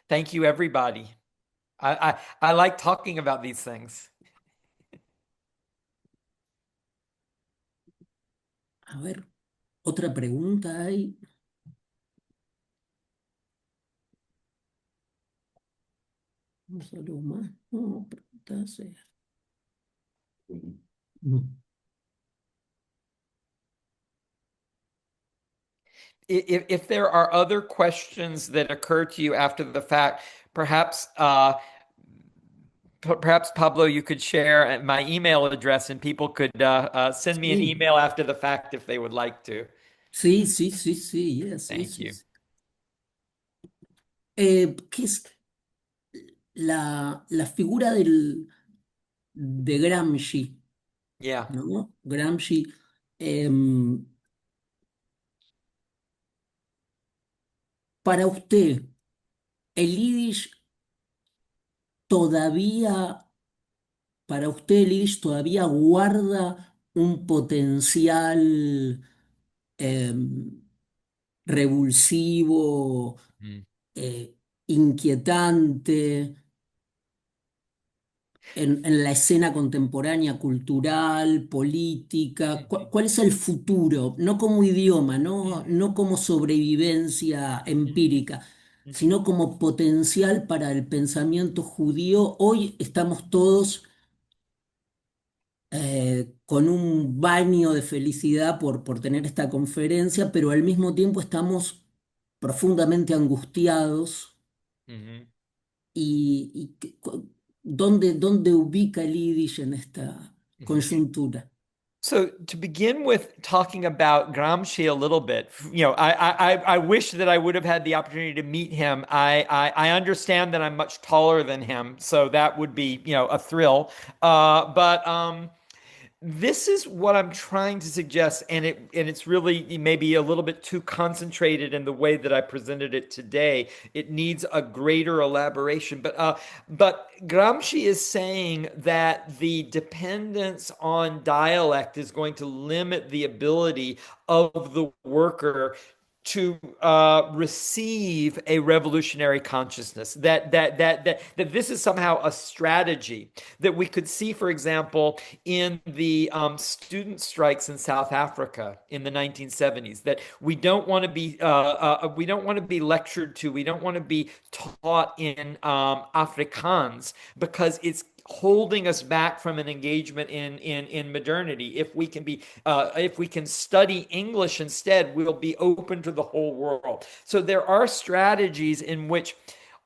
Thank you, everybody. I like talking about these things. A ver, otra pregunta hay. Un saludo más. No, preguntas. No. If there are other questions that occur to you after the fact, perhaps Pablo, you could share my email address and people could send me an Sí, email after the fact if they would like to. sí, sí, sí, sí, yes, Thank yes, you. yes. ¿Qué es la figura de Gramsci, Yeah. ¿no? Gramsci, em, para usted, el yiddish todavía, para usted el yiddish todavía guarda un potencial em, revulsivo, Mm. eh, inquietante en la escena contemporánea, cultural, política? ¿Cuál es el futuro? No como idioma, no como sobrevivencia empírica, sino como potencial para el pensamiento judío. Hoy estamos todos con un baño de felicidad por tener esta conferencia, pero al mismo tiempo estamos profundamente angustiados. Mhm. ¿Dónde ubica el yiddish en esta Mhm. coyuntura? So to begin with, talking about Gramsci a little bit, I wish that I would have had the opportunity to meet him. I understand that I'm much taller than him, so that would be, a thrill. But this is what I'm trying to suggest, and it's really maybe a little bit too concentrated in the way that I presented it today. It needs a greater elaboration. But Gramsci is saying that the dependence on dialect is going to limit the ability of the worker to receive a revolutionary consciousness. That this is somehow a strategy that we could see, for example, in the student strikes in South Africa in the 1970s. That we don't want to be lectured to, we don't want to be taught in Afrikaans because it's holding us back from an engagement in modernity. If we can study English instead, we'll be open to the whole world. So there are strategies in which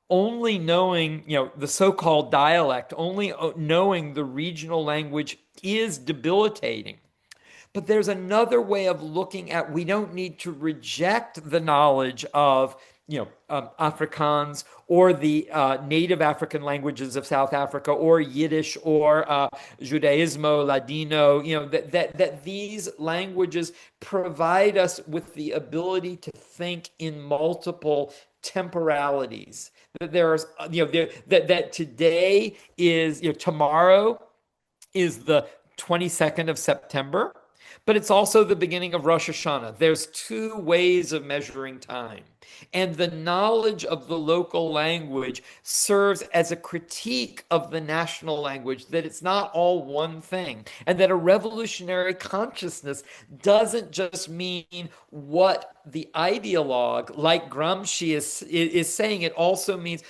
only knowing, the so-called dialect, only knowing the regional language is debilitating. But there's another way of looking at, we don't need to reject the knowledge of Afrikaans or the native African languages of South Africa or Yiddish or Judaismo, Ladino, that these languages provide us with the ability to think in multiple temporalities. That there's, that today is, tomorrow is the 22nd of September, but it's also the beginning of Rosh Hashanah. There's two ways of measuring time. And the knowledge of the local language serves as a critique of the national language, that it's not all one thing, and that a revolutionary consciousness doesn't just mean what the ideologue, like Gramsci, is saying. It also means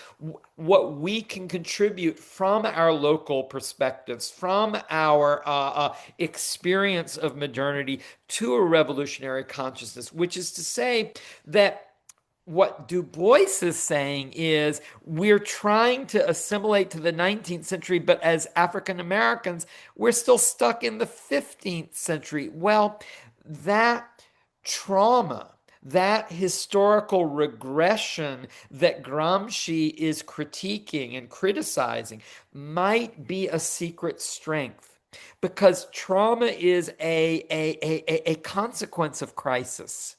what we can contribute from our local perspectives, from our experience of modernity to a revolutionary consciousness, which is to say that what Du Bois is saying is we're trying to assimilate to the 19th century, but as African Americans, we're still stuck in the 15th century. Well, that trauma, that historical regression that Gramsci is critiquing and criticizing might be a secret strength, because trauma is a consequence of crisis.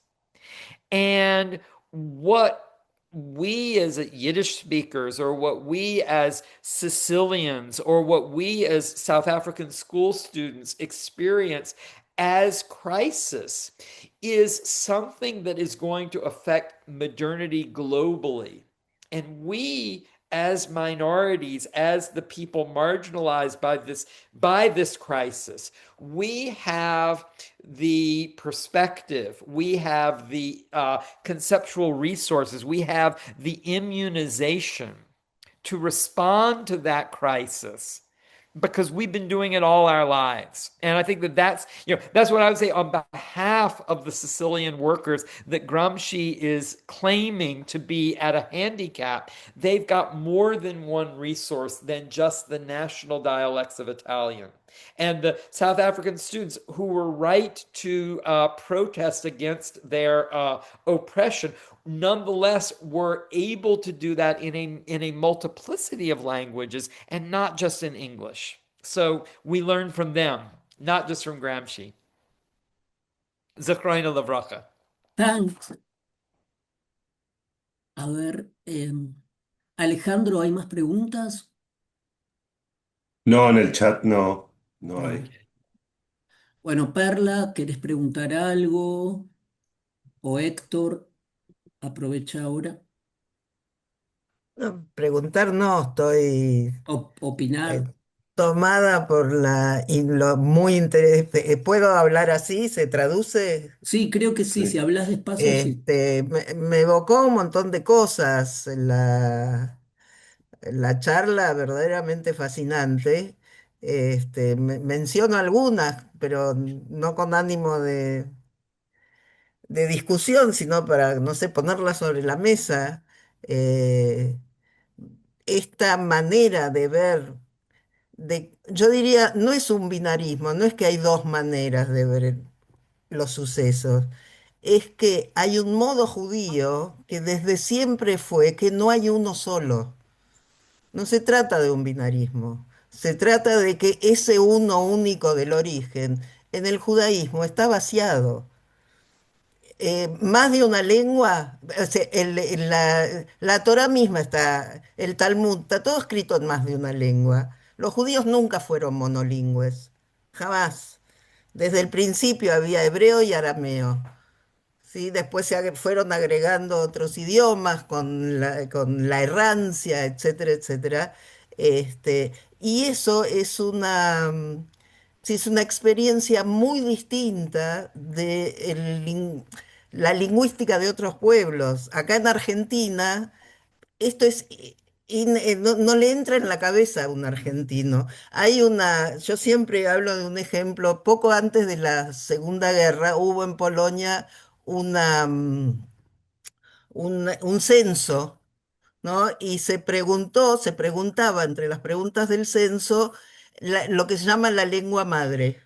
And what we as Yiddish speakers, or what we as Sicilians, or what we as South African school students experience as crisis is something that is going to affect modernity globally. And we, as minorities, as the people marginalized by this crisis, we have the perspective, we have the conceptual resources, we have the immunization to respond to that crisis, because we've been doing it all our lives. And I think that's what I would say on behalf of the Sicilian workers, that Gramsci is claiming to be at a handicap. They've got more than one resource than just the national dialects of Italian. And the South African students who were right to protest against their oppression, nonetheless were able to do that in a multiplicity of languages and not just in English. So we learn from them, not just from Gramsci. Zechroina Lavracha. Thanks. A ver, Alejandro, ¿hay más preguntas? No, en el chat no, no No. hay. Bueno, Perla, ¿querés preguntar algo? O Héctor, aprovecha ahora. No, preguntar no, estoy Opinar. tomada por lo muy interesante. ¿Puedo hablar así? ¿Se traduce? Sí, creo que sí, si Sí. hablas despacio, sí. Me evocó un montón de cosas la charla, verdaderamente fascinante. Menciono algunas, pero no con ánimo de discusión, sino para, no sé, ponerlas sobre la mesa. Eh, Esta manera de ver yo diría, no es un binarismo, no es que hay dos maneras de ver los sucesos, es que hay un modo judío que desde siempre fue que no hay uno solo. No se trata de un binarismo, se trata de que ese uno único del origen en el judaísmo está vaciado. Más de una lengua, o sea, la Torah misma está, el Talmud, está todo escrito en más de una lengua. Los judíos nunca fueron monolingües, jamás. Desde el principio había hebreo y arameo. ¿Sí? Después fueron agregando otros idiomas con la errancia, etcétera, etcétera. Y eso es sí, es una experiencia muy distinta de la lingüística de otros pueblos. Acá en Argentina, esto es... no, no le entra en la cabeza a un argentino. Yo siempre hablo de un ejemplo, poco antes de la Segunda Guerra hubo en Polonia una, un censo, ¿no? Y se preguntaba entre las preguntas del censo lo que se llama la lengua madre,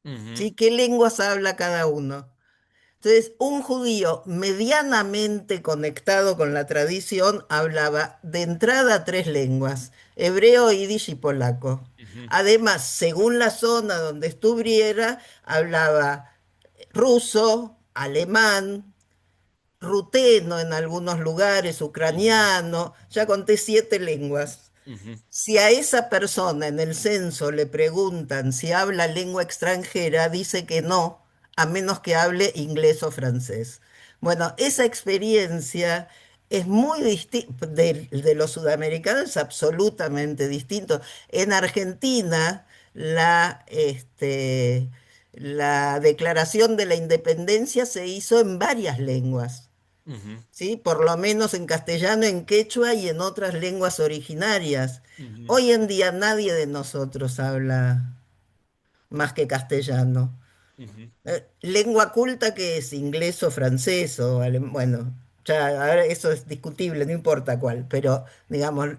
Mm-hmm. ¿sí? ¿Qué lenguas habla cada uno? Entonces, un judío medianamente conectado con la tradición hablaba de entrada tres lenguas, hebreo, yiddish y polaco. Mm-hmm. Además, según la zona donde estuviera, hablaba ruso, alemán, ruteno en algunos lugares, ucraniano, ya conté siete lenguas. Mm-hmm. Si a esa persona en el censo le preguntan si habla lengua extranjera, dice que no, a menos que hable inglés o francés. Bueno, esa experiencia es muy distinta de los sudamericanos, es absolutamente distinto. En Argentina, la declaración de la independencia se hizo en varias lenguas. Mm-hmm. ¿Sí? Por lo menos en castellano, en quechua y en otras lenguas originarias. Mm-hmm. Hoy en día nadie de nosotros habla más que castellano. Mm-hmm. Lengua culta que es inglés o francés o bueno, ya ahora eso es discutible, no importa cuál, pero digamos,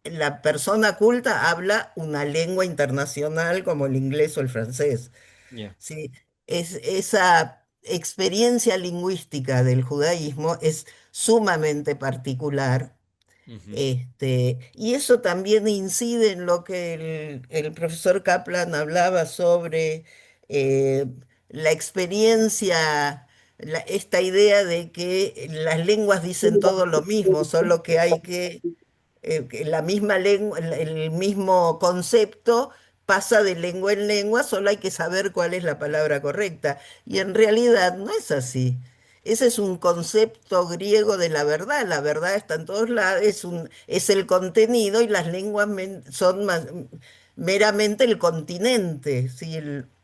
la persona culta habla una lengua internacional como el inglés o el francés. Yeah. Sí, esa experiencia lingüística del judaísmo es sumamente particular. Mm-hmm. Y eso también incide en lo que el profesor Kaplan hablaba sobre eh, la experiencia, esta idea de que las lenguas dicen todo lo mismo, solo que hay que la misma lengua, el mismo concepto pasa de lengua en lengua, solo hay que saber cuál es la palabra correcta. Y en realidad no es así. Ese es un concepto griego de la verdad. La verdad está en todos lados, es el contenido y las lenguas son meramente el continente. ¿Sí?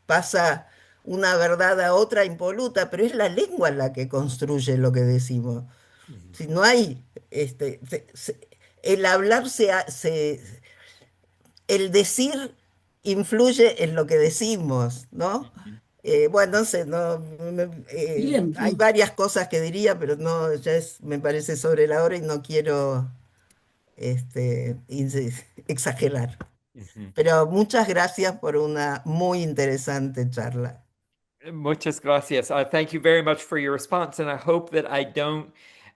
Pasa una verdad a otra impoluta, pero es la lengua la que construye lo que decimos. Mm-hmm. Si no hay, el hablar el decir influye en lo que decimos, ¿no? Mm-hmm. Bueno, no sé, no, Bien, hay varias cosas que diría, pero no, me parece sobre la hora y no quiero exagerar. Mm-hmm. Pero muchas gracias por una muy interesante charla. Muchas gracias. Thank you very much for your response. And I hope that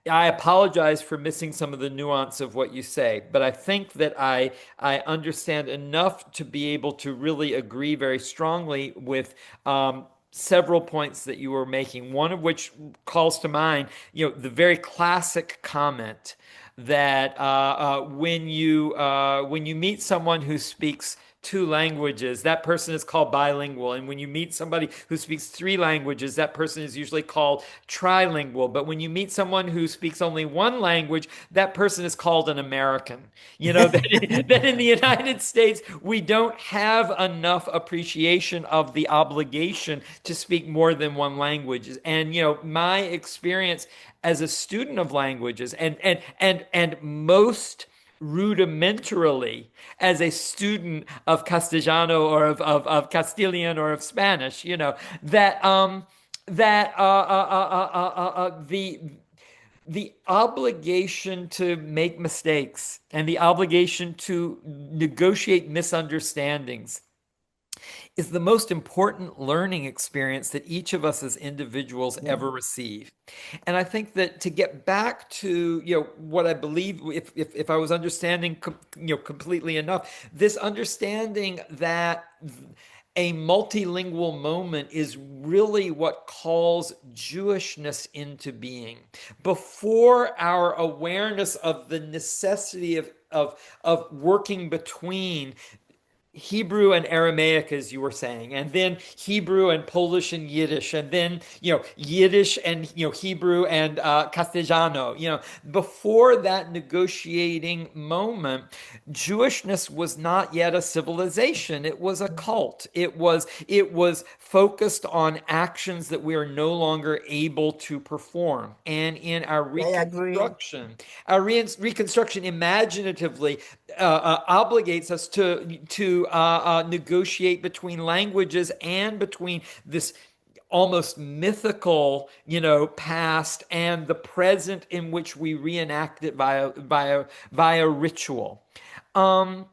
I apologize for missing some of the nuance of what you say, but I think that I understand enough to be able to really agree very strongly with several points that you were making, one of which calls to mind, the very classic comment that when you meet someone who speaks two languages, that person is called bilingual. And when you meet somebody who speaks three languages, that person is usually called trilingual. But when you meet someone who speaks only one language, that person is called an American. That in the United States, we don't have enough appreciation of the obligation to speak more than one language. And, my experience as a student of languages and most rudimentarily as a student of Castellano or of Castilian or of Spanish, that the the obligation to make mistakes and the obligation to negotiate misunderstandings is the most important learning experience that each of us as individuals ever receive. And I think that to get back to, what I believe, if I was understanding, completely enough, this understanding that a multilingual moment is really what calls Jewishness into being. Before our awareness of the necessity of working between Hebrew and Aramaic, as you were saying, and then Hebrew and Polish and Yiddish, and then Yiddish and Hebrew and Castellano. Before that negotiating moment, Jewishness was not yet a civilization. It was a cult. It was focused on actions that we are no longer able to perform. And in our I agree. reconstruction imaginatively obligates us to negotiate between languages and between this almost mythical, past and the present in which we reenact it via ritual. To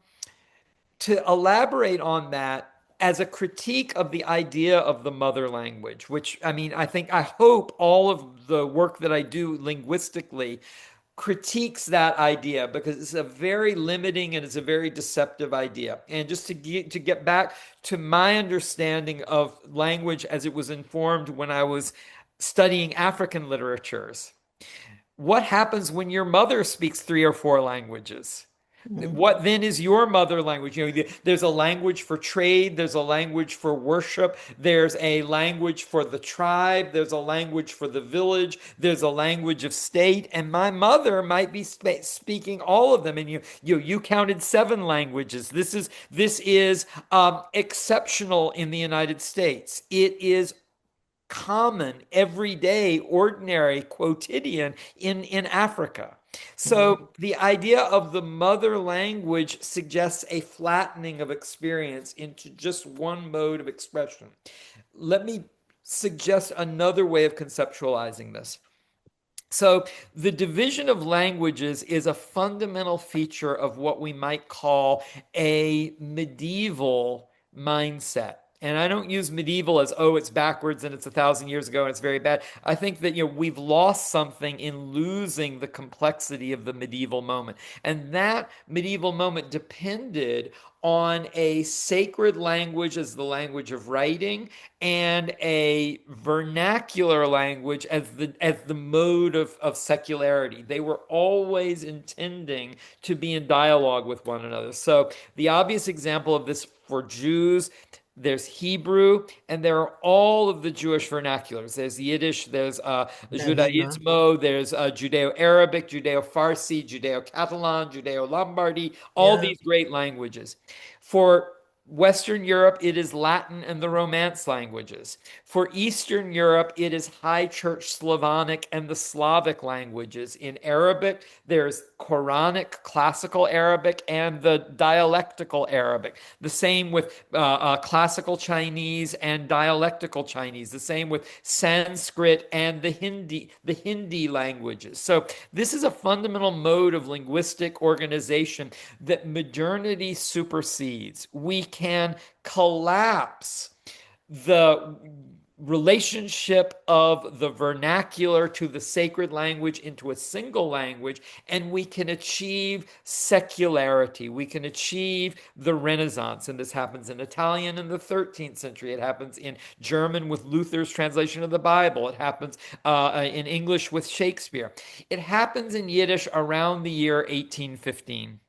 elaborate on that, as a critique of the idea of the mother language, which I hope all of the work that I do linguistically critiques that idea, because it's a very limiting and it's a very deceptive idea. And just to get back to my understanding of language as it was informed when I was studying African literatures, what happens when your mother speaks 3 or 4 languages? What then is your mother language? There's a language for trade, there's a language for worship, there's a language for the tribe, there's a language for the village, there's a language of state, and my mother might be speaking all of them. And you counted 7 languages. This is exceptional in the United States. It is common, everyday, ordinary, quotidian in Africa. So the idea of the mother language suggests a flattening of experience into just one mode of expression. Let me suggest another way of conceptualizing this. So the division of languages is a fundamental feature of what we might call a medieval mindset. And I don't use medieval as, it's backwards and it's 1,000 years ago and it's very bad. I think that, we've lost something in losing the complexity of the medieval moment. And that medieval moment depended on a sacred language as the language of writing and a vernacular language as the mode of secularity. They were always intending to be in dialogue with one another. So the obvious example of this for Jews, there's Hebrew, and there are all of the Jewish vernaculars. There's Yiddish, there's Judaismo, there's Judeo-Arabic, Judeo-Farsi, Judeo-Catalan, Judeo-Lombardy, all these great languages. For Western Europe, it is Latin and the Romance languages. For Eastern Europe, it is High Church Slavonic and the Slavic languages. In Arabic, there's Quranic classical Arabic and the dialectical Arabic. The same with classical Chinese and dialectical Chinese. The same with Sanskrit and the Hindi languages. So this is a fundamental mode of linguistic organization that modernity supersedes. We can collapse the relationship of the vernacular to the sacred language into a single language, and we can achieve secularity. We can achieve the Renaissance, and this happens in Italian in the 13th century. It happens in German with Luther's translation of the Bible. It happens in English with Shakespeare. It happens in Yiddish around the year 1815.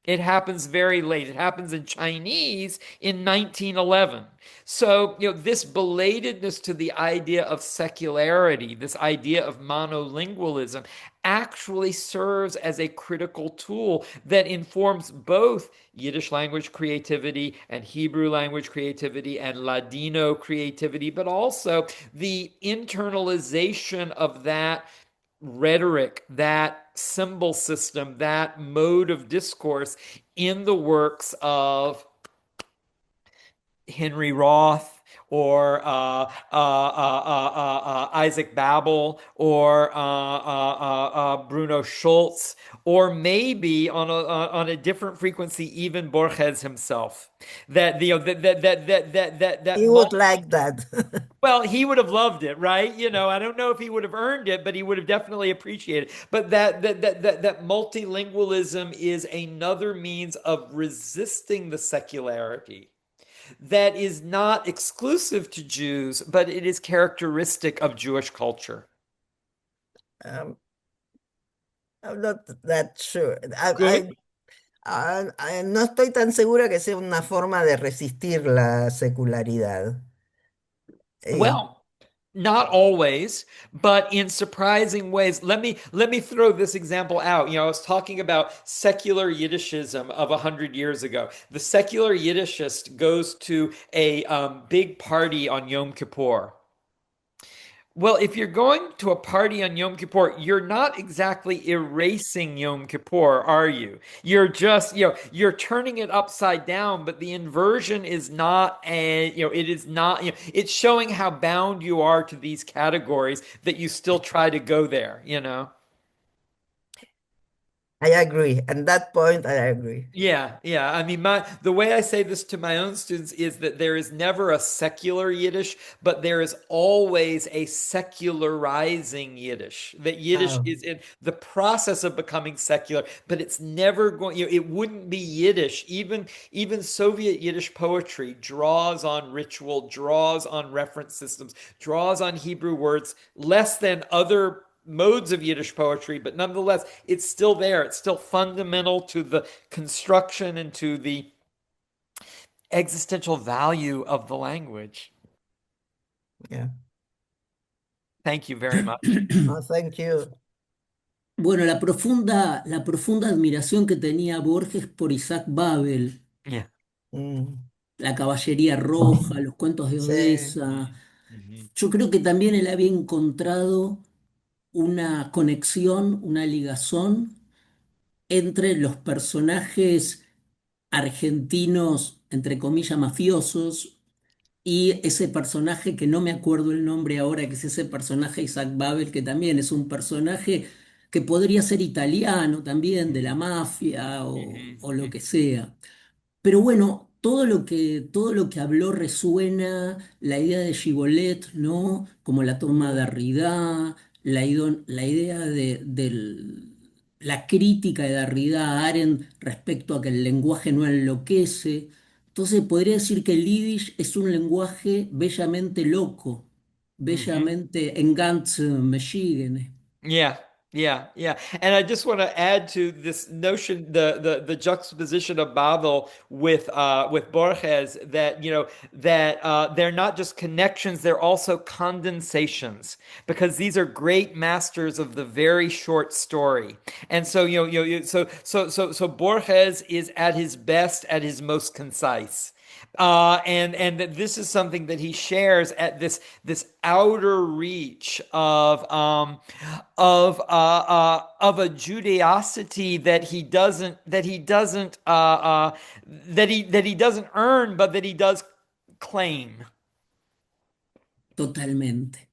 It happens very late. It happens in Chinese in 1911. So, this belatedness to the idea of secularity, this idea of monolingualism, actually serves as a critical tool that informs both Yiddish language creativity and Hebrew language creativity and Ladino creativity, but also the internalization of that rhetoric, that symbol system, that mode of discourse in the works of Henry Roth or Isaac Babel, or Bruno Schultz, or maybe on a different frequency, even Borges himself. That that He would like that. well, he would have loved it, right? I don't know if he would have earned it, but he would have definitely appreciated it. But that multilingualism is another means of resisting the secularity that is not exclusive to Jews, but it is characteristic of Jewish culture. Um, I'm not that sure. Good. No estoy tan segura que sea una forma de resistir la secularidad. Eh, Well, not always, but in surprising ways. Let me throw this example out. I was talking about secular Yiddishism of 100 years ago. The secular Yiddishist goes to a big party on Yom Kippur. Well, if you're going to a party on Yom Kippur, you're not exactly erasing Yom Kippur, are you? You're just, you're turning it upside down, but the inversion is not it is not, it's showing how bound you are to these categories that you still try to go there. I agree. At that point, I agree. Yeah, yeah. I mean, the way I say this to my own students is that there is never a secular Yiddish, but there is always a secularizing Yiddish. That Yiddish Oh, is in the process of becoming secular, but it's never going, it wouldn't be Yiddish. Even Soviet Yiddish poetry draws on ritual, draws on reference systems, draws on Hebrew words less than other modes of Yiddish poetry, but nonetheless, it's still there. It's still fundamental to the construction and to the existential value of the language. yeah. Thank you very much. Oh, thank you. Bueno, la profunda admiración que tenía Borges por Isaac Babel, Yeah. Mm, la caballería roja, los cuentos de sí. Odessa. Yo creo que también él había encontrado una conexión, una ligazón entre los personajes argentinos, entre comillas, mafiosos, y ese personaje que no me acuerdo el nombre ahora, que es ese personaje Isaac Babel, que también es un personaje que podría ser italiano también, de la mafia o lo que sea. Pero bueno, todo lo que habló resuena, la idea de Gibolet, ¿no? Como la toma de Derrida, la idea la crítica de Derrida a Arendt respecto a que el lenguaje no enloquece. Entonces podría decir que el Yiddish es un lenguaje bellamente loco, Mhm. bellamente en ganz Meschigen. Yeah, yeah, yeah. And I just want to add to this notion, the juxtaposition of Babel with Borges, that they're not just connections, they're also condensations, because these are great masters of the very short story. And so so Borges is at his best, at his most concise. And that this is something that he shares at this outer reach of a Judaicity that he doesn't earn, but that he does claim. Totalmente.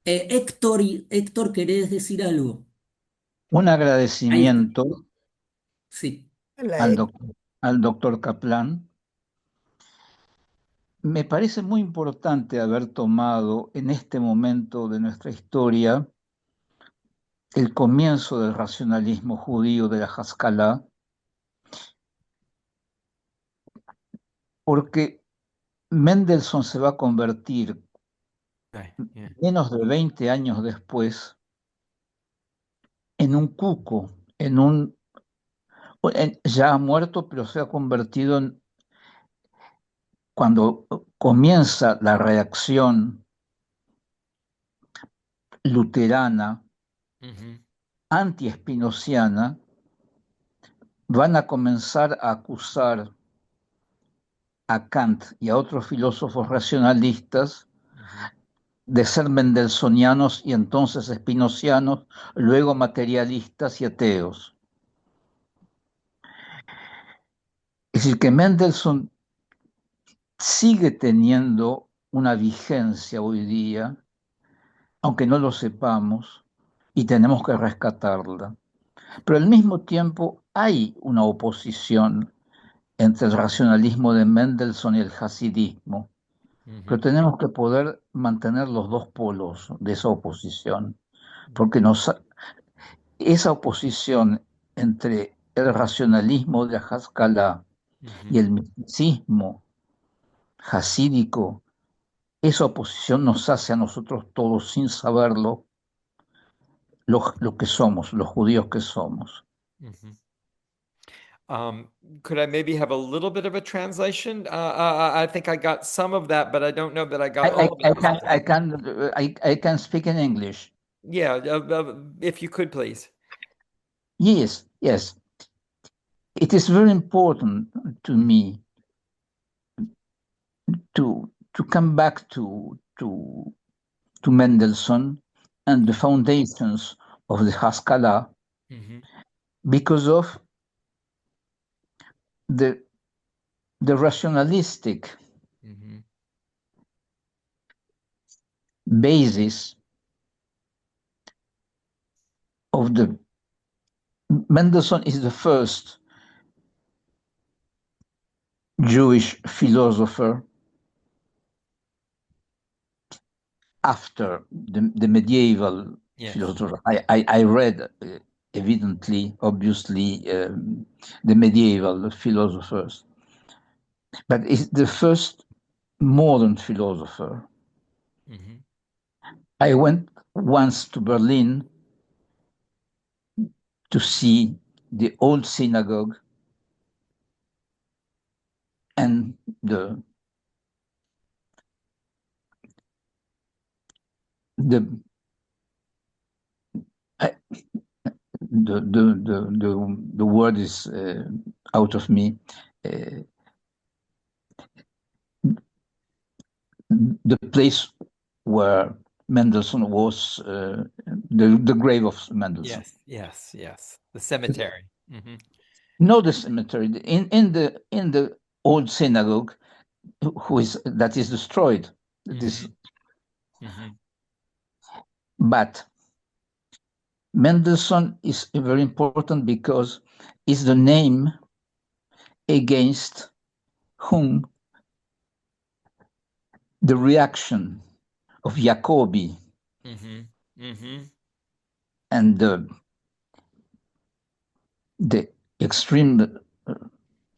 Héctor, ¿querés decir algo? Un Ahí está. agradecimiento Sí. al, al doctor Caplan. Me parece muy importante haber tomado en este momento de nuestra historia el comienzo del racionalismo judío de la Haskalá, porque Mendelssohn se va a convertir menos de 20 años después en un cuco, ya ha muerto, pero se ha convertido en, cuando comienza la reacción luterana, anti-espinociana, van a comenzar a acusar a Kant y a otros filósofos racionalistas de ser mendelssohnianos y entonces espinocianos, luego materialistas y ateos. Es decir, que Mendelssohn sigue teniendo una vigencia hoy día, aunque no lo sepamos, y tenemos que rescatarla. Pero al mismo tiempo hay una oposición entre el racionalismo de Mendelssohn y el hasidismo, pero tenemos que poder mantener los dos polos de esa oposición, porque esa oposición entre el racionalismo de Haskalá y el misticismo hasídico, esa oposición nos hace a nosotros todos, sin saberlo, lo que somos, los judíos que somos. Could I maybe have a little bit of a translation? I think I got some of that, but I don't know that I got all of it. I can speak in English. Yeah, if you could, please. Yes, yes. It is very important to me to come back to Mendelssohn and the foundations of the Haskalá because of the rationalistic basis of the Mendelssohn is the first Jewish philosopher after the medieval philosopher. I read evidently, obviously, the medieval philosophers, but it's the first modern philosopher. I went once to Berlin to see the old synagogue and the word is out of me. The place where Mendelssohn was, the grave of Mendelssohn. Yes. The cemetery. No, the cemetery. In the old synagogue, that is destroyed. But Mendelssohn is very important because it's the name against whom the reaction of Jacobi and the extreme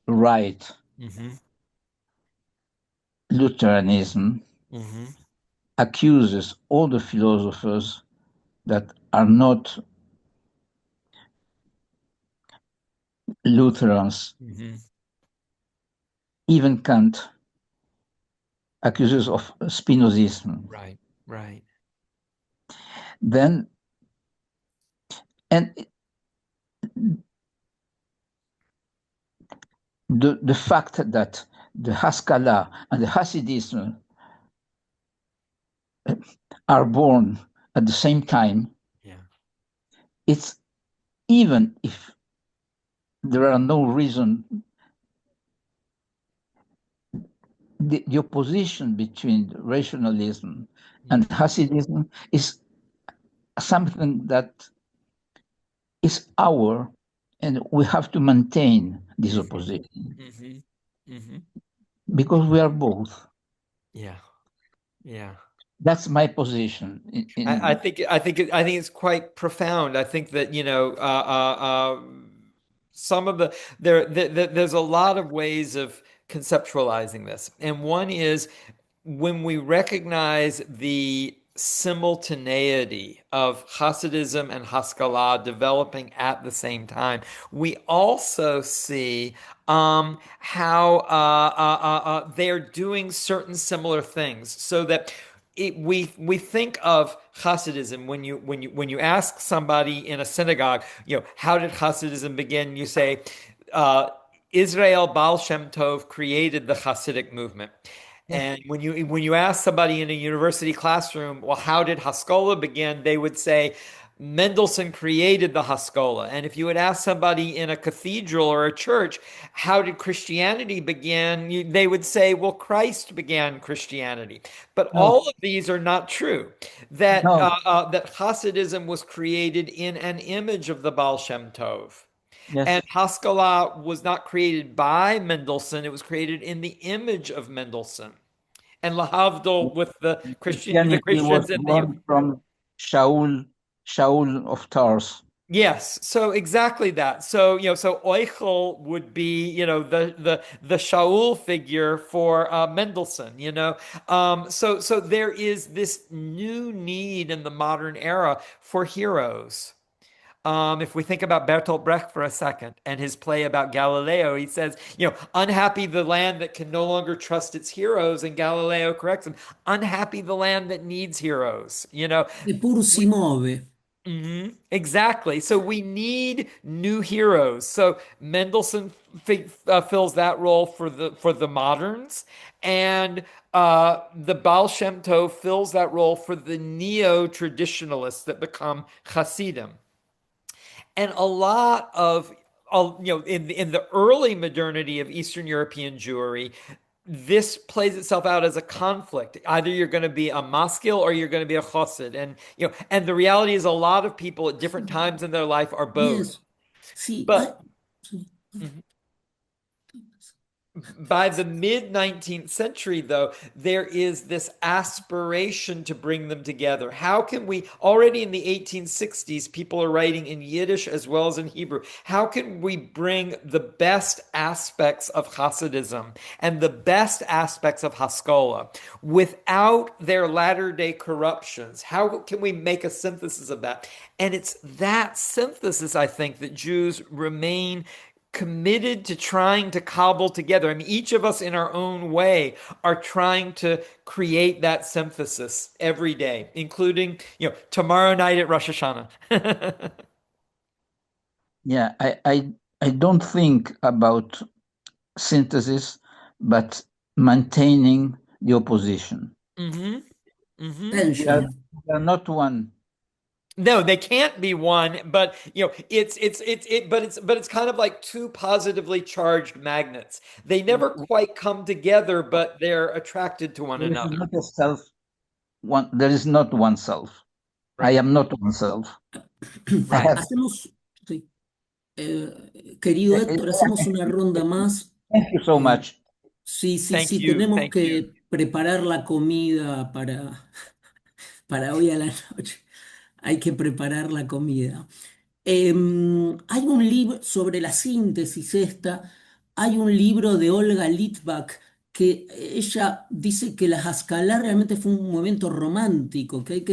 right Lutheranism accuses all the philosophers that are not Lutherans. Even Kant accuses of Spinozism. Right. Then, and the fact that the Haskalá and the Hasidism are born at the same time, it's even if there are no reason, the opposition between rationalism and Hasidism is something that is our, and we have to maintain this opposition because we are both. Yeah. That's my position. I think it's quite profound. I think that some of there's a lot of ways of conceptualizing this, and one is when we recognize the simultaneity of Hasidism and Haskalá developing at the same time, we also see how they're doing certain similar things, so that we think of Hasidism when you ask somebody in a synagogue, how did Hasidism begin? You say, Israel Baal Shem Tov created the Hasidic movement. And when you ask somebody in a university classroom, well, how did Haskalá begin? They would say, Mendelssohn created the Haskalá. And if you would ask somebody in a cathedral or a church, how did Christianity begin? They would say, well, Christ began Christianity. But No, all of these are not true. That no, that Hasidism was created in an image of the Baal Shem Tov. And yes. Haskalá was not created by Mendelssohn, it was created in the image of Mendelssohn. And Lahavdil with the Christianity was Christians and the born from Shaul of Tars. yes, so exactly that. So so Euchel would be the Shaul figure for Mendelssohn. So there is this new need in the modern era for heroes. If we think about Bertolt Brecht for a second and his play about Galileo, he says, unhappy the land that can no longer trust its heroes, and Galileo corrects him, unhappy the land that needs heroes. Eppur si muove. Exactly. So we need new heroes. So Mendelssohn fills that role for the moderns, and the Baal Shem Tov fills that role for the neo-traditionalists that become Hasidim. And a lot of in the early modernity of Eastern European Jewry, this plays itself out as a conflict. Either you're going to be a maskil or you're going to be a chassid, and the reality is a lot of people at different times in their life are both. Yes, sí. But by the mid 19th century, though, there is this aspiration to bring them together. How can we, already in the 1860s, people are writing in Yiddish as well as in Hebrew. How can we bring the best aspects of Hasidism and the best aspects of Haskalá without their latter-day corruptions? How can we make a synthesis of that? And it's that synthesis, I think, that Jews remain committed to trying to cobble together. I mean, each of us in our own way are trying to create that synthesis every day, including, tomorrow night at Rosh Hashanah. Yeah, I don't think about synthesis, but maintaining the opposition. Mm-hmm. Mm-hmm. Tension. We are not one. No, they can't be one, but it's kind of like two positively charged magnets. They never quite come together, but they're attracted to one There is another. not a self. There is not one self. I am not one self. Right. Hacemos, sí. Querido Héctor, hacemos una ronda más. Thank you so much. Sí, sí, Thank sí, you, tenemos thank que you. preparar la comida para hoy a la noche. Hay que preparar la comida. Hay un libro sobre la síntesis esta, hay un libro de Olga Litvak que ella dice que la Haskalá realmente fue un momento romántico, que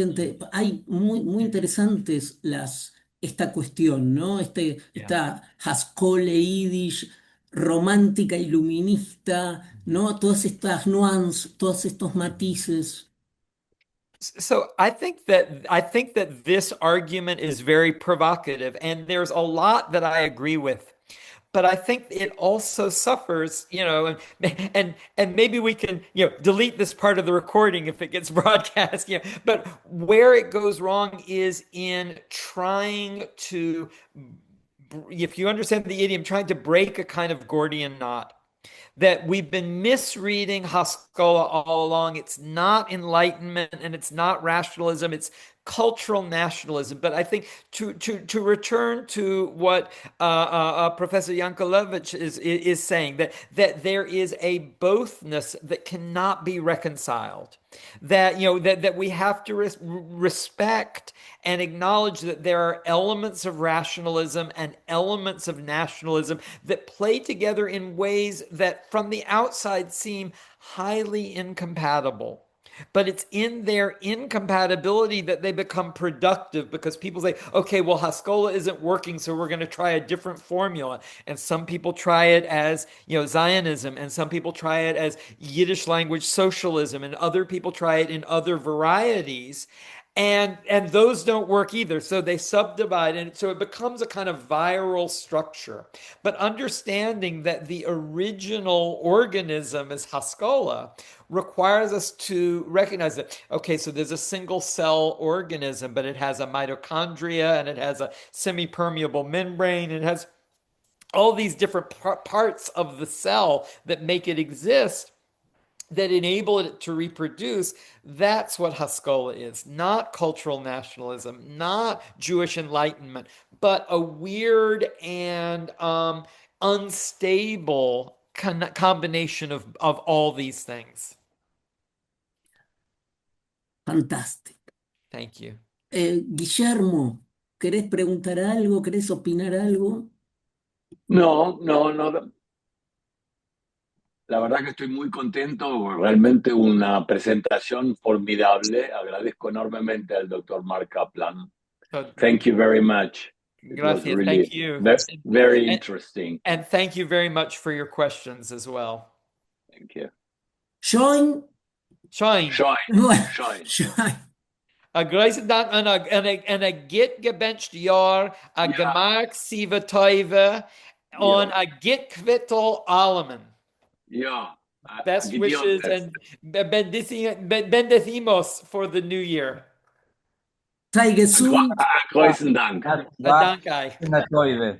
hay muy interesantes esta cuestión, ¿no? Esta Haskole Yiddish romántica, iluminista, ¿no? Todas estas nuances, todos estos matices. So I think that this argument is very provocative, and there's a lot that I agree with. But I think it also suffers, and maybe we can, delete this part of the recording if it gets broadcast, but where it goes wrong is in trying to, if you understand the idiom, trying to break a kind of Gordian knot. That we've been misreading Haskalá all along. It's not enlightenment and it's not rationalism. It's cultural nationalism. But I think to return to what Professor Yankelevich is saying, that there is a bothness that cannot be reconciled. That we have to respect and acknowledge that there are elements of rationalism and elements of nationalism that play together in ways that from the outside seem highly incompatible. But it's in their incompatibility that they become productive, because people say, okay, well, Haskalá isn't working, so we're going to try a different formula. And some people try it as, Zionism, and some people try it as Yiddish language socialism, and other people try it in other varieties. And those don't work either. So they subdivide, and so it becomes a kind of viral structure. But understanding that the original organism is Haskalá requires us to recognize that, okay, so there's a single cell organism, but it has a mitochondria and it has a semi-permeable membrane and it has all these different parts of the cell that make it exist, that enable it to reproduce. That's what Haskalá is, not cultural nationalism, not Jewish enlightenment, but a weird and unstable combination of all these things. Fantástico. Thank you. Guillermo, ¿querés preguntar algo? ¿Querés opinar algo? No, no, no. La verdad que estoy muy contento, realmente una presentación formidable. Agradezco enormemente al doctor Marc Caplan. Thank you very much. It was Gracias. really Thank you. very interesting. And thank you very much for your questions as well. Thank you. Join. Shine. Shine. A großen Dank an a git gebencht Jahr, a gemark sieve Teuve, on a git kvittel allemen. Yeah. Best wishes and bendecimos for the new year. Sei gesund. Großen Dank. Danke. Una Teuve.